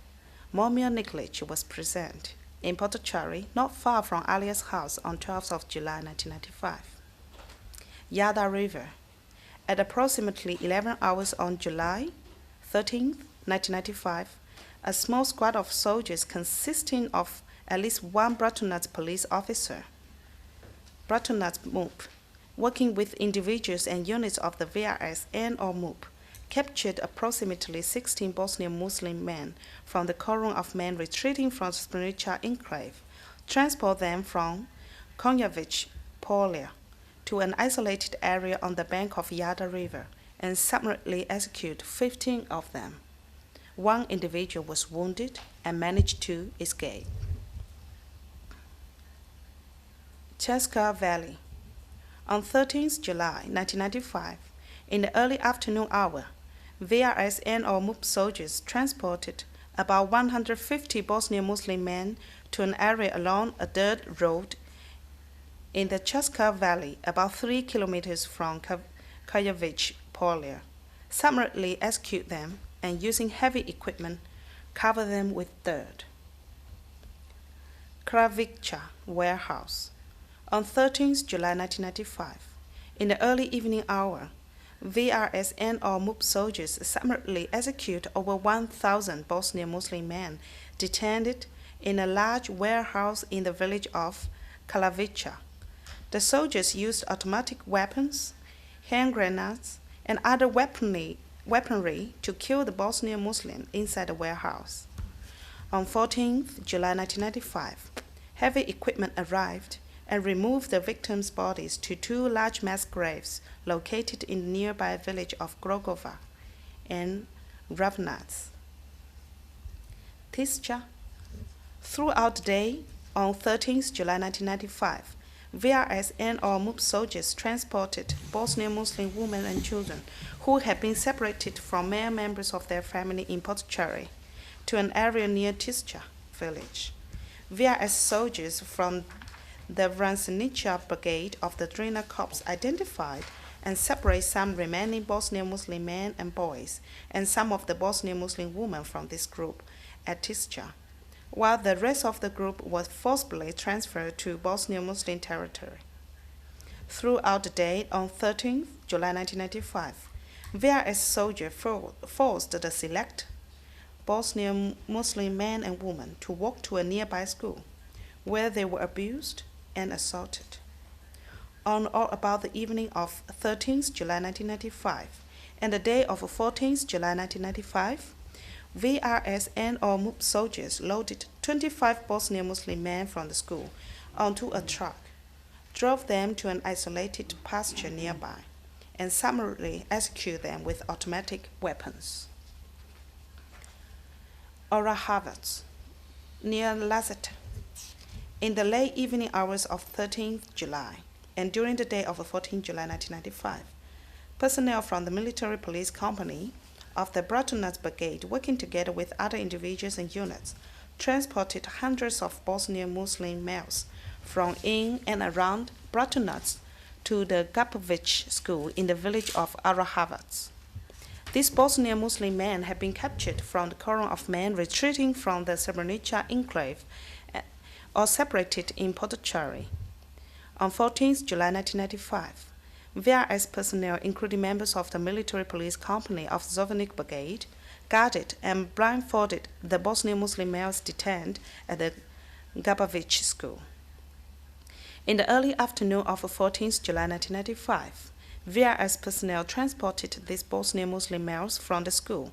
Momir Nikolić was present in Potocari, not far from Alia's house, on 12th of July 1995. Yada River. At approximately 11 hours on July 13, 1995, a small squad of soldiers consisting of at least one Bratunac police officer, Bratunac MUP, working with individuals and units of the VRS and or MUP, captured approximately 16 Bosnian Muslim men from the column of men retreating from Srebrenica enclave, transport them from Konjovic Polja to an isolated area on the bank of Yada River, and summarily execute 15 of them. One individual was wounded and managed to escape. Cheska Valley. On 13th July 1995, in the early afternoon hour, VRS and or MUP soldiers transported about 150 Bosnian Muslim men to an area along a dirt road in the Cheska Valley, about 3 kilometers from Konjovic Polja, summarily execute them and using heavy equipment cover them with dirt. Kravica Warehouse. On 13th July 1995, in the early evening hour, VRS and or MUP soldiers summarily execute over 1,000 Bosnian Muslim men detained in a large warehouse in the village of Kalavica. The soldiers used automatic weapons, hand grenades, and other weaponry to kill the Bosnian Muslims inside the warehouse. On 14th July 1995, heavy equipment arrived and removed the victims' bodies to 2 large mass graves located in the nearby village of Grogova and Ravnac. Tischa. Throughout the day, on 13th July 1995, VRS and or MUP soldiers transported Bosnian Muslim women and children who had been separated from male members of their family in Potocari to an area near Tischa village. VRS soldiers from the Vrancnica Brigade of the Drina Corps identified and separated some remaining Bosnian Muslim men and boys and some of the Bosnian Muslim women from this group at Tischa, while the rest of the group was forcibly transferred to Bosnian Muslim territory. Throughout the day on 13th July 1995, VRS soldiers forced the select Bosnian Muslim men and women to walk to a nearby school, where they were abused and assaulted. On or about the evening of 13th July 1995 and the day of 14th July 1995, VRS and/or MUP soldiers loaded 25 Bosnian Muslim men from the school onto a truck, drove them to an isolated pasture nearby, and summarily executed them with automatic weapons. Orahovac, near Lazet. In the late evening hours of 13th July and during the day of 14th July 1995, personnel from the military police company of the Bratunac Brigade, working together with other individuals and units, transported hundreds of Bosnian Muslim males from in and around Bratunac to the Gapovic school in the village of Orahovac. These Bosnian Muslim men had been captured from the cordon of men retreating from the Srebrenica enclave or separated in Potocari. On 14th July 1995, VRS personnel, including members of the military police company of Zovnik Brigade, guarded and blindfolded the Bosnian Muslim males detained at the Gapovic school. In the early afternoon of 14th July 1995, VRS personnel transported these Bosnian Muslim males from the school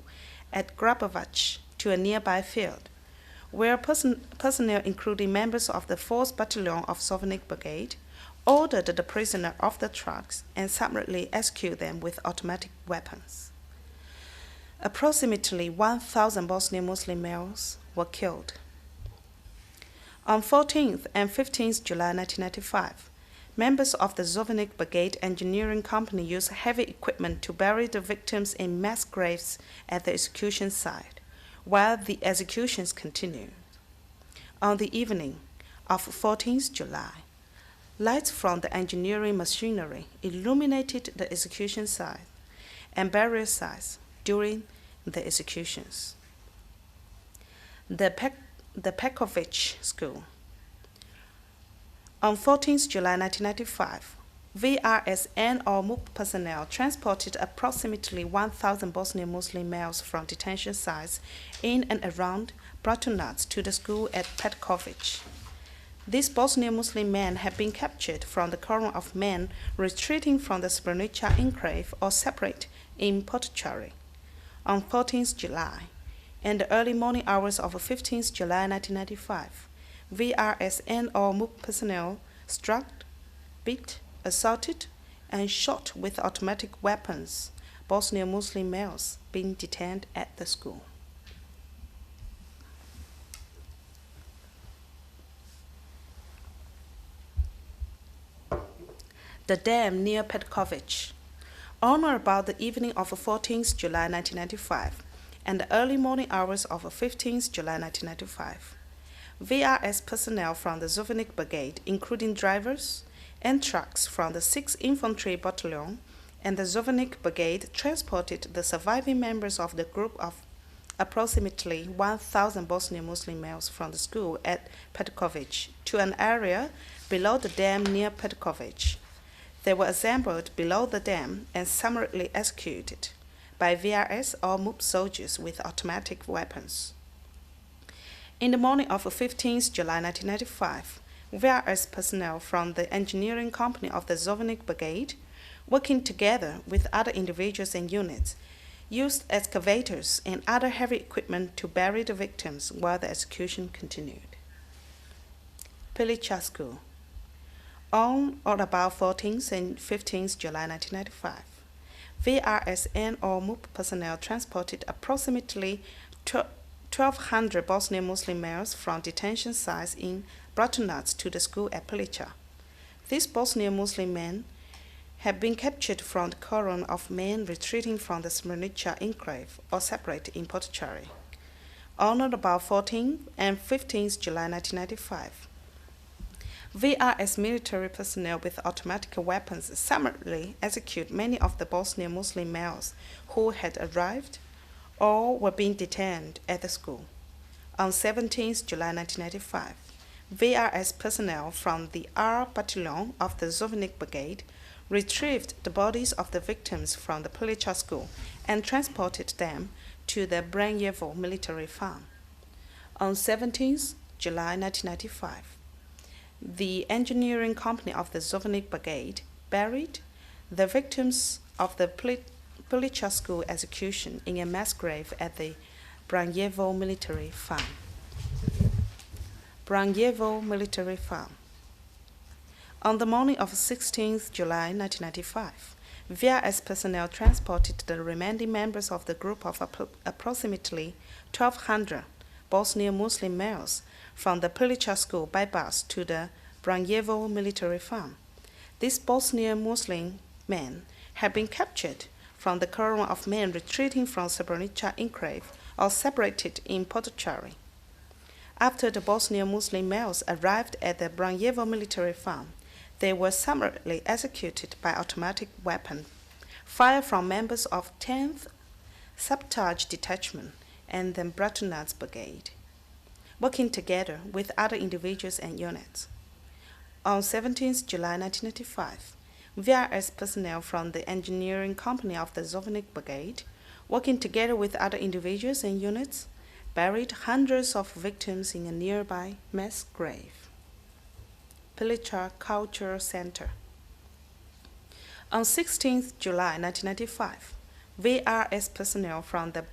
at Grabovac to a nearby field, where personnel, including members of the 4th Battalion of Zovnik Brigade, ordered the prisoner off the trucks and summarily executed them with automatic weapons. Approximately 1,000 Bosnian Muslim males were killed. On 14th and 15th July 1995, members of the Zovnik Brigade Engineering Company used heavy equipment to bury the victims in mass graves at the execution site, while the executions continued. On the evening of 14th July, lights from the engineering machinery illuminated the execution site and burial sites during the executions. The Pekovic School. On 14th July 1995, VRS and/or MUP personnel transported approximately 1,000 Bosnian Muslim males from detention sites in and around Bratunac to the school at Petkovic. These Bosnian Muslim men had been captured from the cordon of men retreating from the Srebrenica enclave or separate in Potocari. On 14th July and the early morning hours of 15th July 1995, VRS and/or MUP personnel struck, beat, assaulted, and shot with automatic weapons Bosnian Muslim males being detained at the school. The dam near Petkovic. On or about the evening of 14th July 1995 and the early morning hours of 15th July 1995, VRS personnel from the Zovnik Brigade, including drivers and trucks from the 6th Infantry Battalion and the Zovnik Brigade, transported the surviving members of the group of approximately 1,000 Bosnian Muslim males from the school at Petkovic to an area below the dam near Petkovic. They were assembled below the dam and summarily executed by VRS or MUP soldiers with automatic weapons. In the morning of 15th July 1995, VRS personnel from the engineering company of the Zovnik Brigade, working together with other individuals and units, used excavators and other heavy equipment to bury the victims while the execution continued. Pilica School. On or about 14th and 15th July 1995, VRS and/or MUP personnel transported approximately 1,200 Bosnian Muslim males from detention sites in Bratunac to the school at Pilica. These Bosnian Muslim men had been captured from the cordon of men retreating from the Srebrenica enclave or separate in Potocari. On or about 14th and 15th July 1995, VRS military personnel with automatic weapons summarily executed many of the Bosnian Muslim males who had arrived or were being detained at the school. On 17th July 1995, VRS personnel from the R Battalion of the Zovnik Brigade retrieved the bodies of the victims from the Pilica school and transported them to the Branjevo military farm. On 17th July 1995, the engineering company of the Zovnik Brigade buried the victims of the Pilica school execution in a mass grave at the Branjevo Military Farm. Branjevo Military Farm. On the morning of 16th July 1995, VRS personnel transported the remaining members of the group of approximately 1,200 Bosnian Muslim males from the Pilića school by bus to the Branjevo Military Farm. These Bosnian Muslim men had been captured from the caravan of men retreating from Srebrenica enclave or separated in Potocari. After the Bosnian Muslim males arrived at the Branjevo Military Farm, they were summarily executed by automatic weapon fire from members of 10th Sabotage Detachment and the Bratunac Brigade, working together with other individuals and units. On 17th July 1995, VRS personnel from the engineering company of the Zovnik Brigade, working together with other individuals and units, buried hundreds of victims in a nearby mass grave. Pilića Cultural Center. On 16th July 1995, VRS personnel from the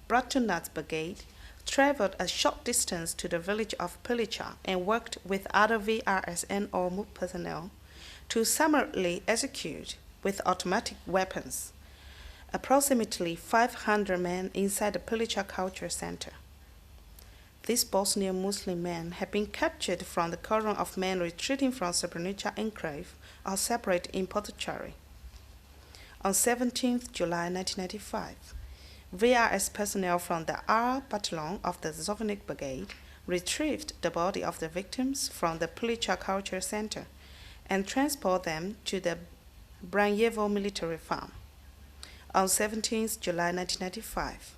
Bratunac Brigade traveled a short distance to the village of Pilića and worked with other VRS and MUP personnel to summarily execute with automatic weapons approximately 500 men inside the Pilića Cultural Center. These Bosnian Muslim men had been captured from the caravan of men retreating from Srebrenica enclave or separate in Potocari. On 17th July 1995, VRS personnel from the R Battalion of the Zovnik Brigade retrieved the body of the victims from the Pilića Cultural Center and transport them to the Branjevo Military Farm. On 17th July 1995,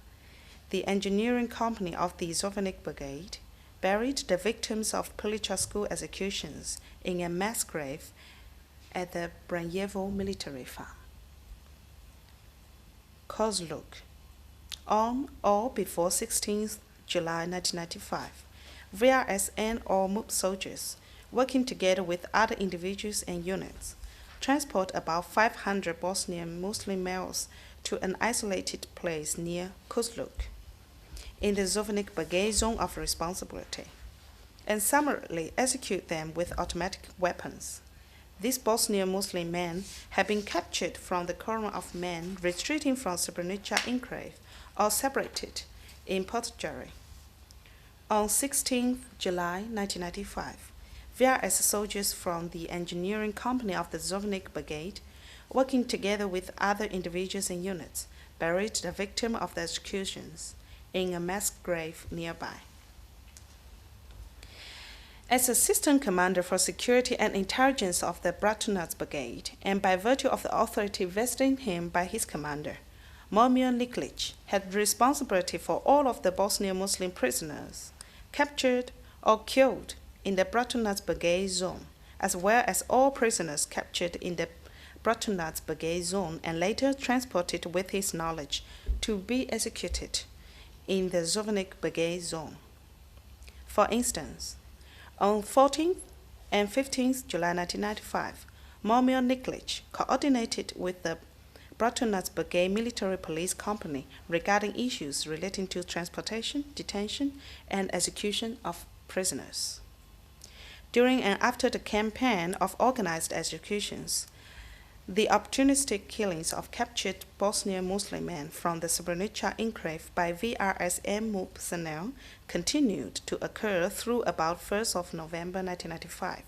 the engineering company of the Zovnik Brigade buried the victims of Pilića school executions in a mass grave at the Branjevo Military Farm. Kozluk. On or before 16th July 1995, VRS and or MUP soldiers, working together with other individuals and units, transport about 500 Bosnian Muslim males to an isolated place near Kozluk, in the Zovnik Brigade zone of responsibility, and summarily execute them with automatic weapons. These Bosnian Muslim men had been captured from the caravan of men retreating from Srebrenica enclave or separated in Potocari. On 16 July 1995, VRS soldiers from the engineering company of the Zovnik Brigade, working together with other individuals and units, buried the victim of the executions in a mass grave nearby. As Assistant Commander for Security and Intelligence of the Bratunac Brigade, and by virtue of the authority vested in him by his commander, Momir Nikolić had responsibility for all of the Bosnian Muslim prisoners captured or killed in the Bratunac Brigade zone, as well as all prisoners captured in the Bratunac Brigade zone and later transported with his knowledge to be executed in the Zovnik Brigade zone. For instance, on 14th and 15th July 1995, Momir Nikolić coordinated with the Bratunac Brigade Military Police Company regarding issues relating to transportation, detention, and execution of prisoners. During and after the campaign of organized executions, the opportunistic killings of captured Bosnian Muslim men from the Srebrenica enclave by VRS and MUP personnel continued to occur through about 1st of November 1995.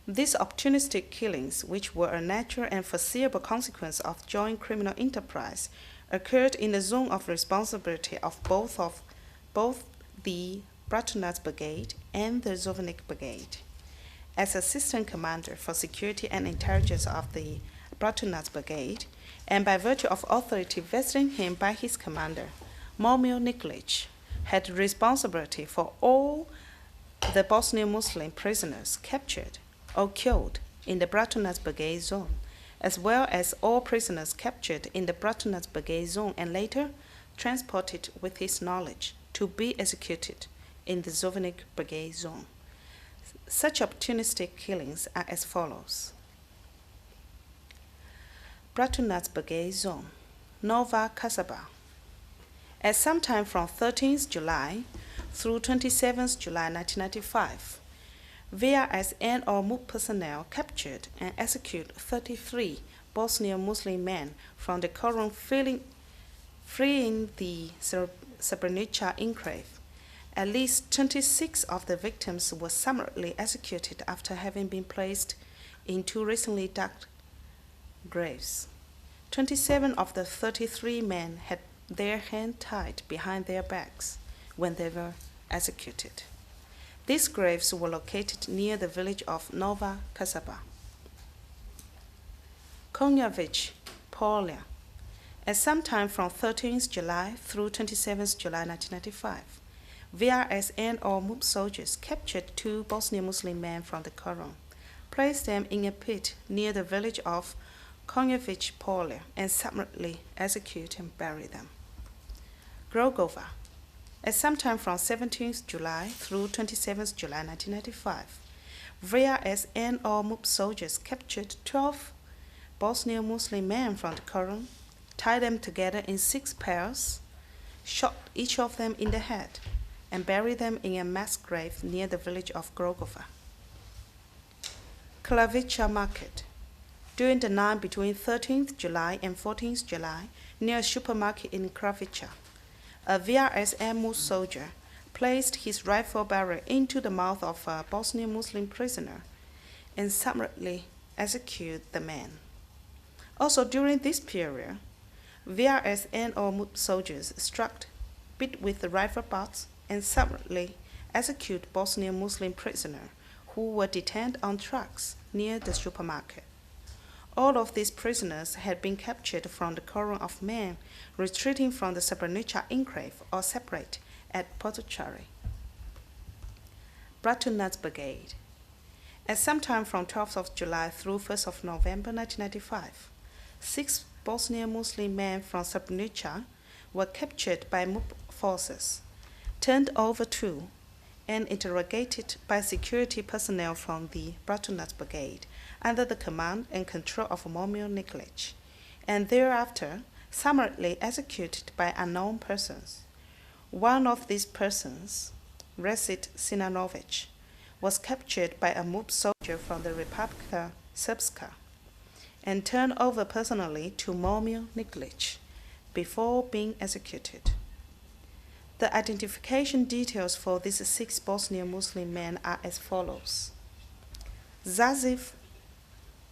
These opportunistic killings, which were a natural and foreseeable consequence of joint criminal enterprise, occurred in the zone of responsibility of both the Bratunac Brigade and the Zovnik Brigade. As Assistant Commander for Security and Intelligence of the Bratunac Brigade, and by virtue of authority vested in him by his commander, Momir Nikolić had responsibility for all the Bosnian Muslim prisoners captured or killed in the Bratunac Brigade zone, as well as all prisoners captured in the Bratunac Brigade zone and later transported with his knowledge to be executed in the Zovnik Brigade zone. Such opportunistic killings are as follows. Bratunac Brigade Zone, Nova Kasaba. at some time from 13th July through 27th July 1995, VRSN or MUP personnel captured and executed 33 Bosnian Muslim men from the Koran, freeing the Srebrenica enclave. At least 26 of the victims were summarily executed after having been placed in 2 recently dug graves. 27 of the 33 men had their hands tied behind their backs when they were executed. These graves were located near the village of Nova Kasaba. Konjović, Polja. At some time from 13th July through 27th July 1995, VRSN or MUP soldiers captured 2 Bosnian Muslim men from the Koran, placed them in a pit near the village of Konjović, Polja, and summarily executed and buried them. Grogova. At some time from 17th July through 27th July 1995, VRSN or MUP soldiers captured 12 Bosnian Muslim men from the Koran, tied them together in 6 pairs, shot each of them in the head, and buried them in a mass grave near the village of Grogova. Klavica Market. During the night between 13th July and 14th July, near a supermarket in Klavica, a VRSN MUP soldier placed his rifle barrel into the mouth of a Bosnian Muslim prisoner and summarily executed the man. Also during this period, VRSN or MUP soldiers struck, beat with the rifle butts, and summarily executed Bosnian Muslim prisoners who were detained on trucks near the supermarket. All of these prisoners had been captured from the Koran of men retreating from the Srebrenica enclave or separate at Potocari. Bratunac Brigade. At some time from 12th of July through 1st of November 1995, 6 Bosnian Muslim men from Srebrenica were captured by MUP forces, turned over to, and interrogated by security personnel from the Bratunac Brigade under the command and control of Momir Nikolić, and thereafter summarily executed by unknown persons. One of these persons, Resit Sinanović, was captured by a MUP soldier from the Republika Srpska and turned over personally to Momir Nikolić before being executed. The identification details for these 6 Bosnian Muslim men are as follows. Zaziv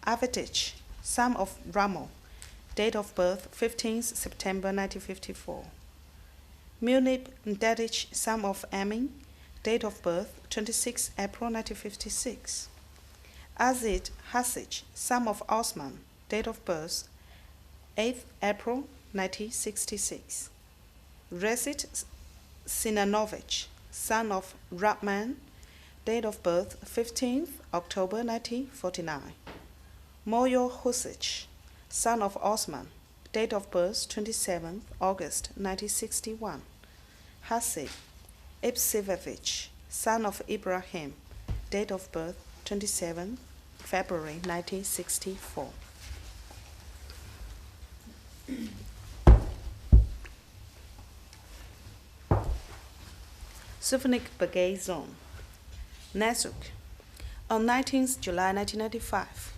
Avetic, son of Ramo, date of birth 15th September 1954. Munib Ndedic, son of Amin, date of birth 26 April 1956. Azid Hasic, son of Osman, date of birth 8th April 1966. Resit Sinanović, son of Rahman, date of birth 15th October 1949. Mojo Husic, son of Osman, date of birth 27th August 1961. Hasib Ipsivevic, son of Ibrahim, date of birth 27th February 1964. Suvnik Brigade Zone. Nazuk. On 19th July 1995,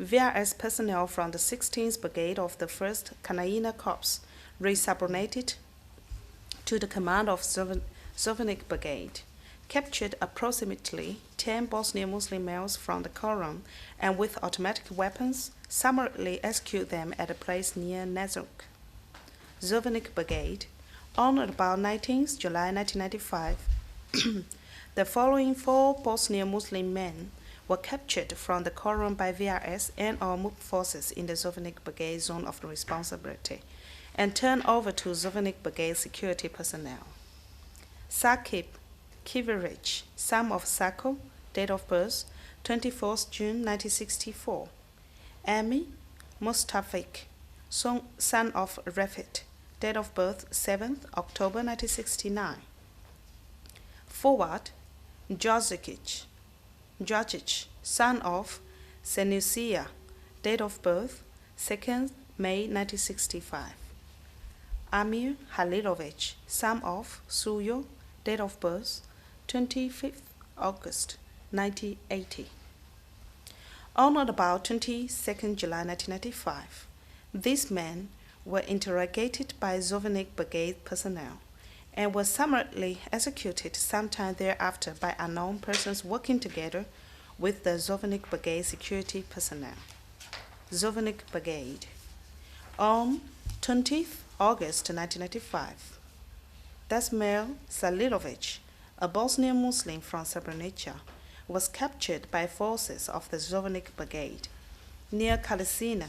VRS personnel from the 16th Brigade of the 1st Kanaina Corps resubordinated to the command of Suvnik Brigade, captured approximately 10 Bosnian Muslim males from the Koran and with automatic weapons summarily executed them at a place near Nazuk. Suvnik Brigade. On or about 19th July 1995, the following 4 Bosnian Muslim men were captured from the Koran by VRS and or MUP forces in the Suvnik Brigade zone of responsibility and turned over to Suvnik Brigade security personnel. Sakib Kiveric, son of Sako, date of birth 24th June 1964. Ami Mustafik, son of Refit, date of birth 7th October 1969. Forward, Djordjic, son of Senusia, date of birth 2nd May 1965. Amir Halilovic, son of Suyo, date of birth 25th August 1980. On or about 22nd July 1995, these men were interrogated by Zovnik Brigade personnel and were summarily executed sometime thereafter by unknown persons working together with the Zovnik Brigade security personnel. Zovnik Brigade. On 20th August 1995, Dasmir Salilovic, a Bosnian Muslim from Srebrenica, was captured by forces of the Zovnik Brigade near Kalisina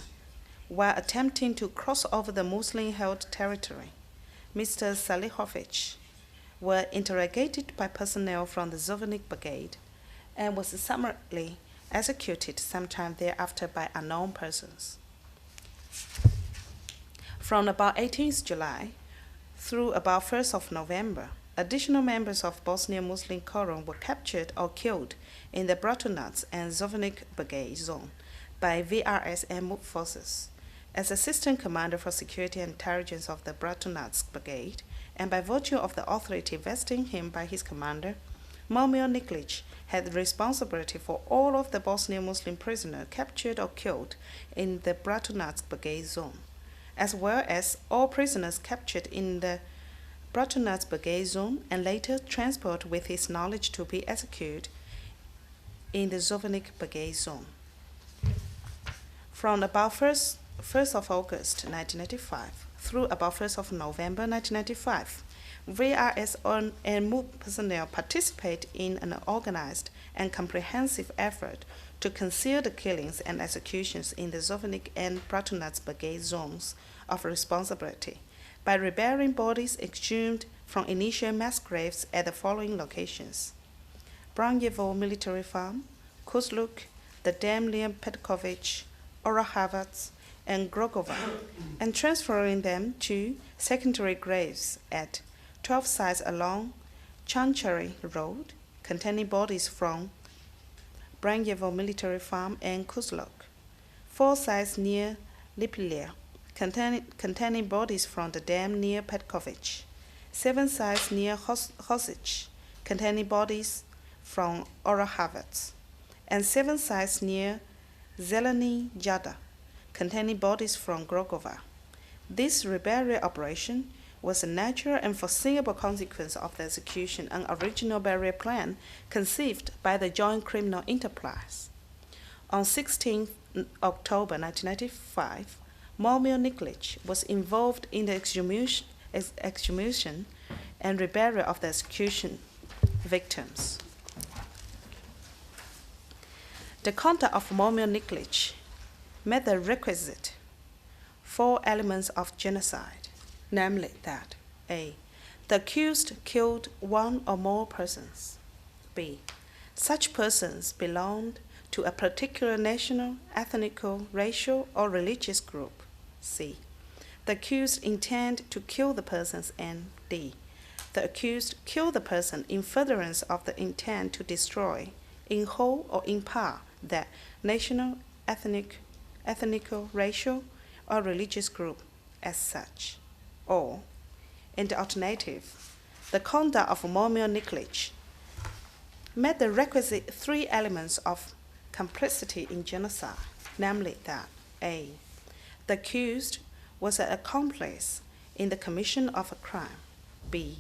while attempting to cross over the Muslim-held territory. Mr. Salihovic were interrogated by personnel from the Zovnik Brigade and was summarily executed sometime thereafter by unknown persons. From about 18th July through about 1st of November, additional members of Bosnian Muslim Quorum were captured or killed in the Bratunac and Zovnik Brigade zone by VRS and MUP forces. As Assistant Commander for Security and Intelligence of the Bratunac Brigade, and by virtue of the authority vesting him by his commander, Momir Nikolić had responsibility for all of the Bosnian Muslim prisoners captured or killed in the Bratunac Brigade zone, as well as all prisoners captured in the Bratunac Brigade zone and later transported with his knowledge to be executed in the Zovnik Brigade zone. From about 1st of August 1995 through about 1st of November 1995, VRS and MUP personnel participate in an organized and comprehensive effort to conceal the killings and executions in the Zovnik and Bratunac Brigade zones of responsibility by reburying bodies exhumed from initial mass graves at the following locations: Branjevo Military Farm, Kuzluk, the dam near Petkovic, Orahovac, and Grogova, and transferring them to secondary graves at 12 sites along Chanchary Road, containing bodies from Branjevo Military Farm and Kuzluk, 4 sites near Lipilia, containing bodies from the dam near Petkovic, 7 sites near Hosic, containing bodies from Orahovac, and 7 sites near Zeleny Jada, containing bodies from Grogova. This reburial operation was a natural and foreseeable consequence of the execution and original burial plan conceived by the Joint Criminal Enterprise. On 16 October 1995, Momir Nikolić was involved in the exhumation and reburial of the execution victims. The conduct of Momir Nikolić met the requisite 4 elements of genocide, namely that A. The accused killed one or more persons. B. Such persons belonged to a particular national, ethnical, racial, or religious group. C. The accused intended to kill the persons. And D. The accused killed the person in furtherance of the intent to destroy, in whole or in part, that national, ethnical, racial, or religious group as such. Or, in the alternative, the conduct of Momir Nikolić met the requisite 3 elements of complicity in genocide, namely that A. The accused was an accomplice in the commission of a crime. B.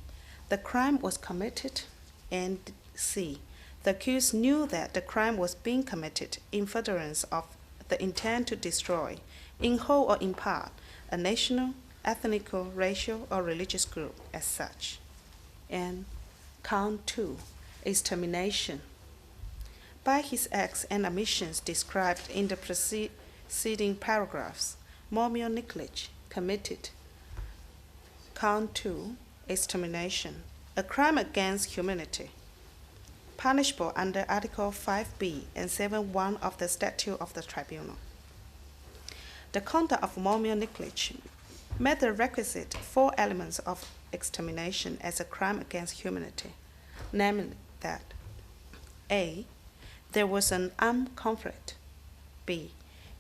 The crime was committed. And C. The accused knew that the crime was being committed in furtherance of the intent to destroy, in whole or in part, a national, ethnical, racial, or religious group as such. And count 2, extermination. By his acts and omissions described in the preceding paragraphs, Momir Nikolić committed count 2, extermination, a crime against humanity, punishable under Article 5b and 7.1 of the Statute of the Tribunal. The conduct of Momir Nikolić met the requisite 4 elements of extermination as a crime against humanity, namely that A. There was an armed conflict. B.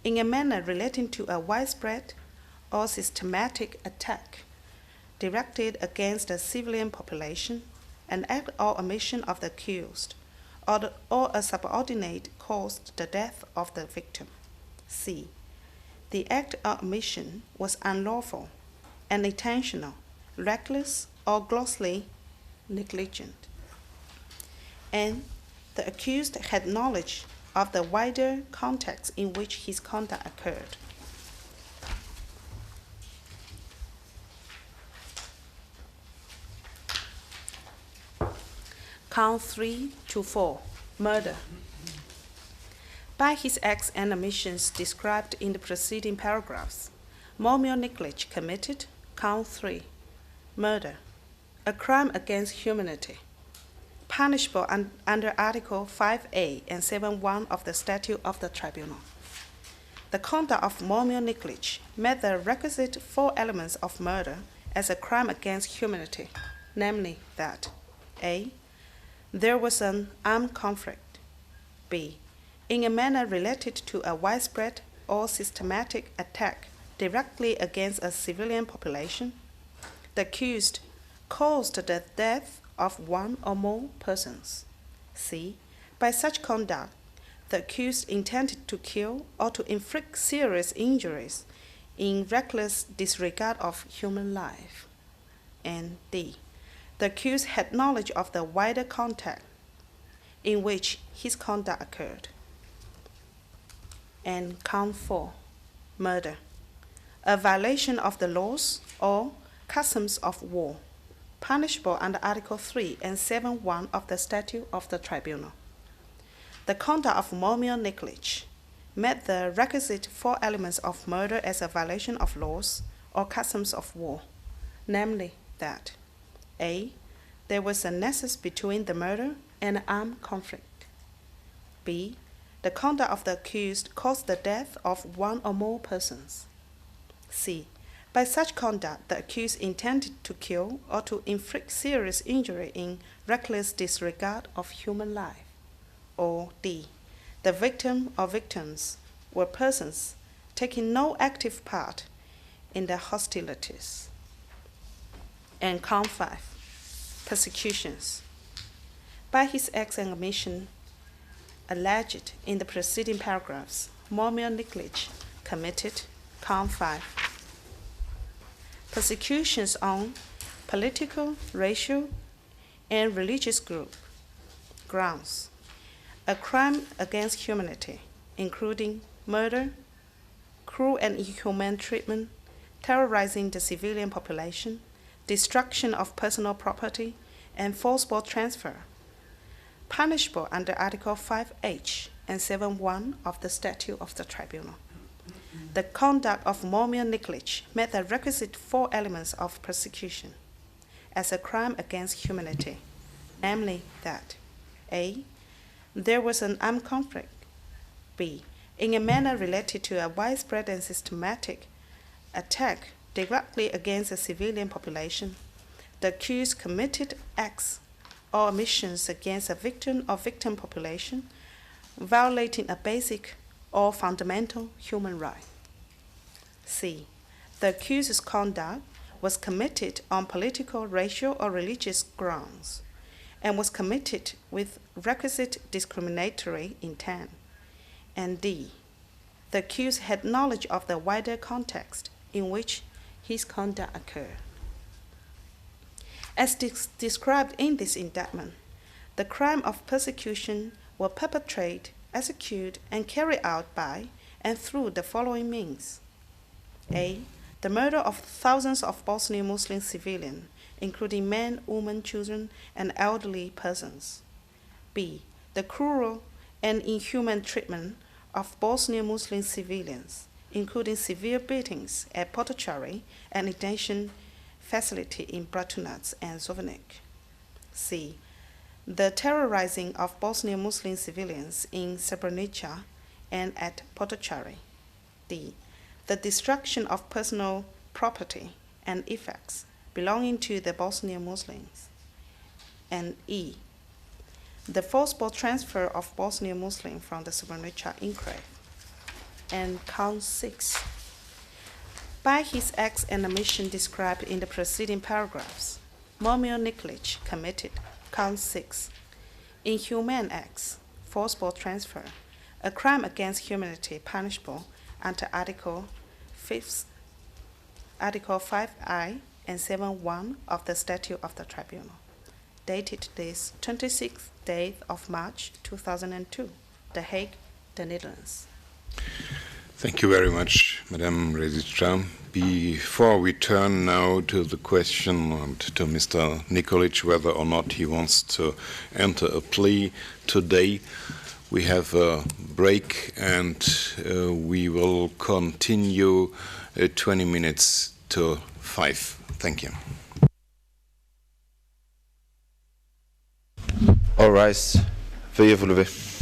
In a manner relating to a widespread or systematic attack directed against the civilian population, an act or omission of the accused, or a subordinate caused the death of the victim. C. The act or omission was unlawful, unintentional, reckless, or grossly negligent. And the accused had knowledge of the wider context in which his conduct occurred. Count 3 to 4, murder. By his acts and omissions described in the preceding paragraphs, Momir Nikolić committed count 3, murder, a crime against humanity, punishable under Article 5A and 7.1 of the Statute of the Tribunal. The conduct of Momir Nikolić met the requisite 4 elements of murder as a crime against humanity, namely that A. There was an armed conflict. B. In a manner related to a widespread or systematic attack directly against a civilian population, the accused caused the death of one or more persons. C. By such conduct, the accused intended to kill or to inflict serious injuries in reckless disregard of human life. And D. The accused had knowledge of the wider context in which his conduct occurred. And count 4, murder, a violation of the laws or customs of war, punishable under Article 3 and 7.1 of the Statute of the Tribunal. The conduct of Momir Nikolić met the requisite 4 elements of murder as a violation of laws or customs of war, namely that A. There was a nexus between the murder and armed conflict. B. The conduct of the accused caused the death of one or more persons. C. By such conduct, the accused intended to kill or to inflict serious injury in reckless disregard of human life. Or D. The victim or victims were persons taking no active part in the hostilities. And count 5, persecutions. By his acts and omission alleged in the preceding paragraphs, Momir Nikolić committed count 5, persecutions on political, racial, and religious grounds, a crime against humanity, including murder, cruel and inhuman treatment, terrorizing the civilian population, destruction of personal property, and forcible transfer, punishable under Article 5H and 7.1 of the Statute of the Tribunal. The conduct of Momir Nikolić met the requisite 4 elements of persecution as a crime against humanity, namely that A. There was an armed conflict. B. In a manner related to a widespread and systematic attack directly against the civilian population, the accused committed acts or omissions against a victim or victim population, violating a basic or fundamental human right. C. The accused's conduct was committed on political, racial, or religious grounds, and was committed with requisite discriminatory intent. And D. The accused had knowledge of the wider context in which his conduct occurred. As described in this indictment, the crime of persecution was perpetrated, executed, and carried out by and through the following means. A. The murder of thousands of Bosnian Muslim civilians, including men, women, children, and elderly persons. B. The cruel and inhuman treatment of Bosnian Muslim civilians, including severe beatings at Potocari and detention facility in Bratunac and Zvornik. C. The terrorizing of Bosnian Muslim civilians in Srebrenica and at Potocari. D. The destruction of personal property and effects belonging to the Bosnian Muslims. And E. The forcible transfer of Bosnian Muslims from the Srebrenica enclave. And count 6. By his acts and the mission described in the preceding paragraphs, Momir Nikolić committed count 6, inhumane acts, forcible transfer, a crime against humanity punishable under Article 5I and 7.1 of the Statute of the Tribunal, dated this 26th day of March 2002, The Hague, the Netherlands. Thank you very much, Madame Registrar. Before we turn now to the question to Mr. Nikolić, whether or not he wants to enter a plea today, we have a break and we will continue 20 minutes to 5. Thank you. All rise. Veuillez vous lever.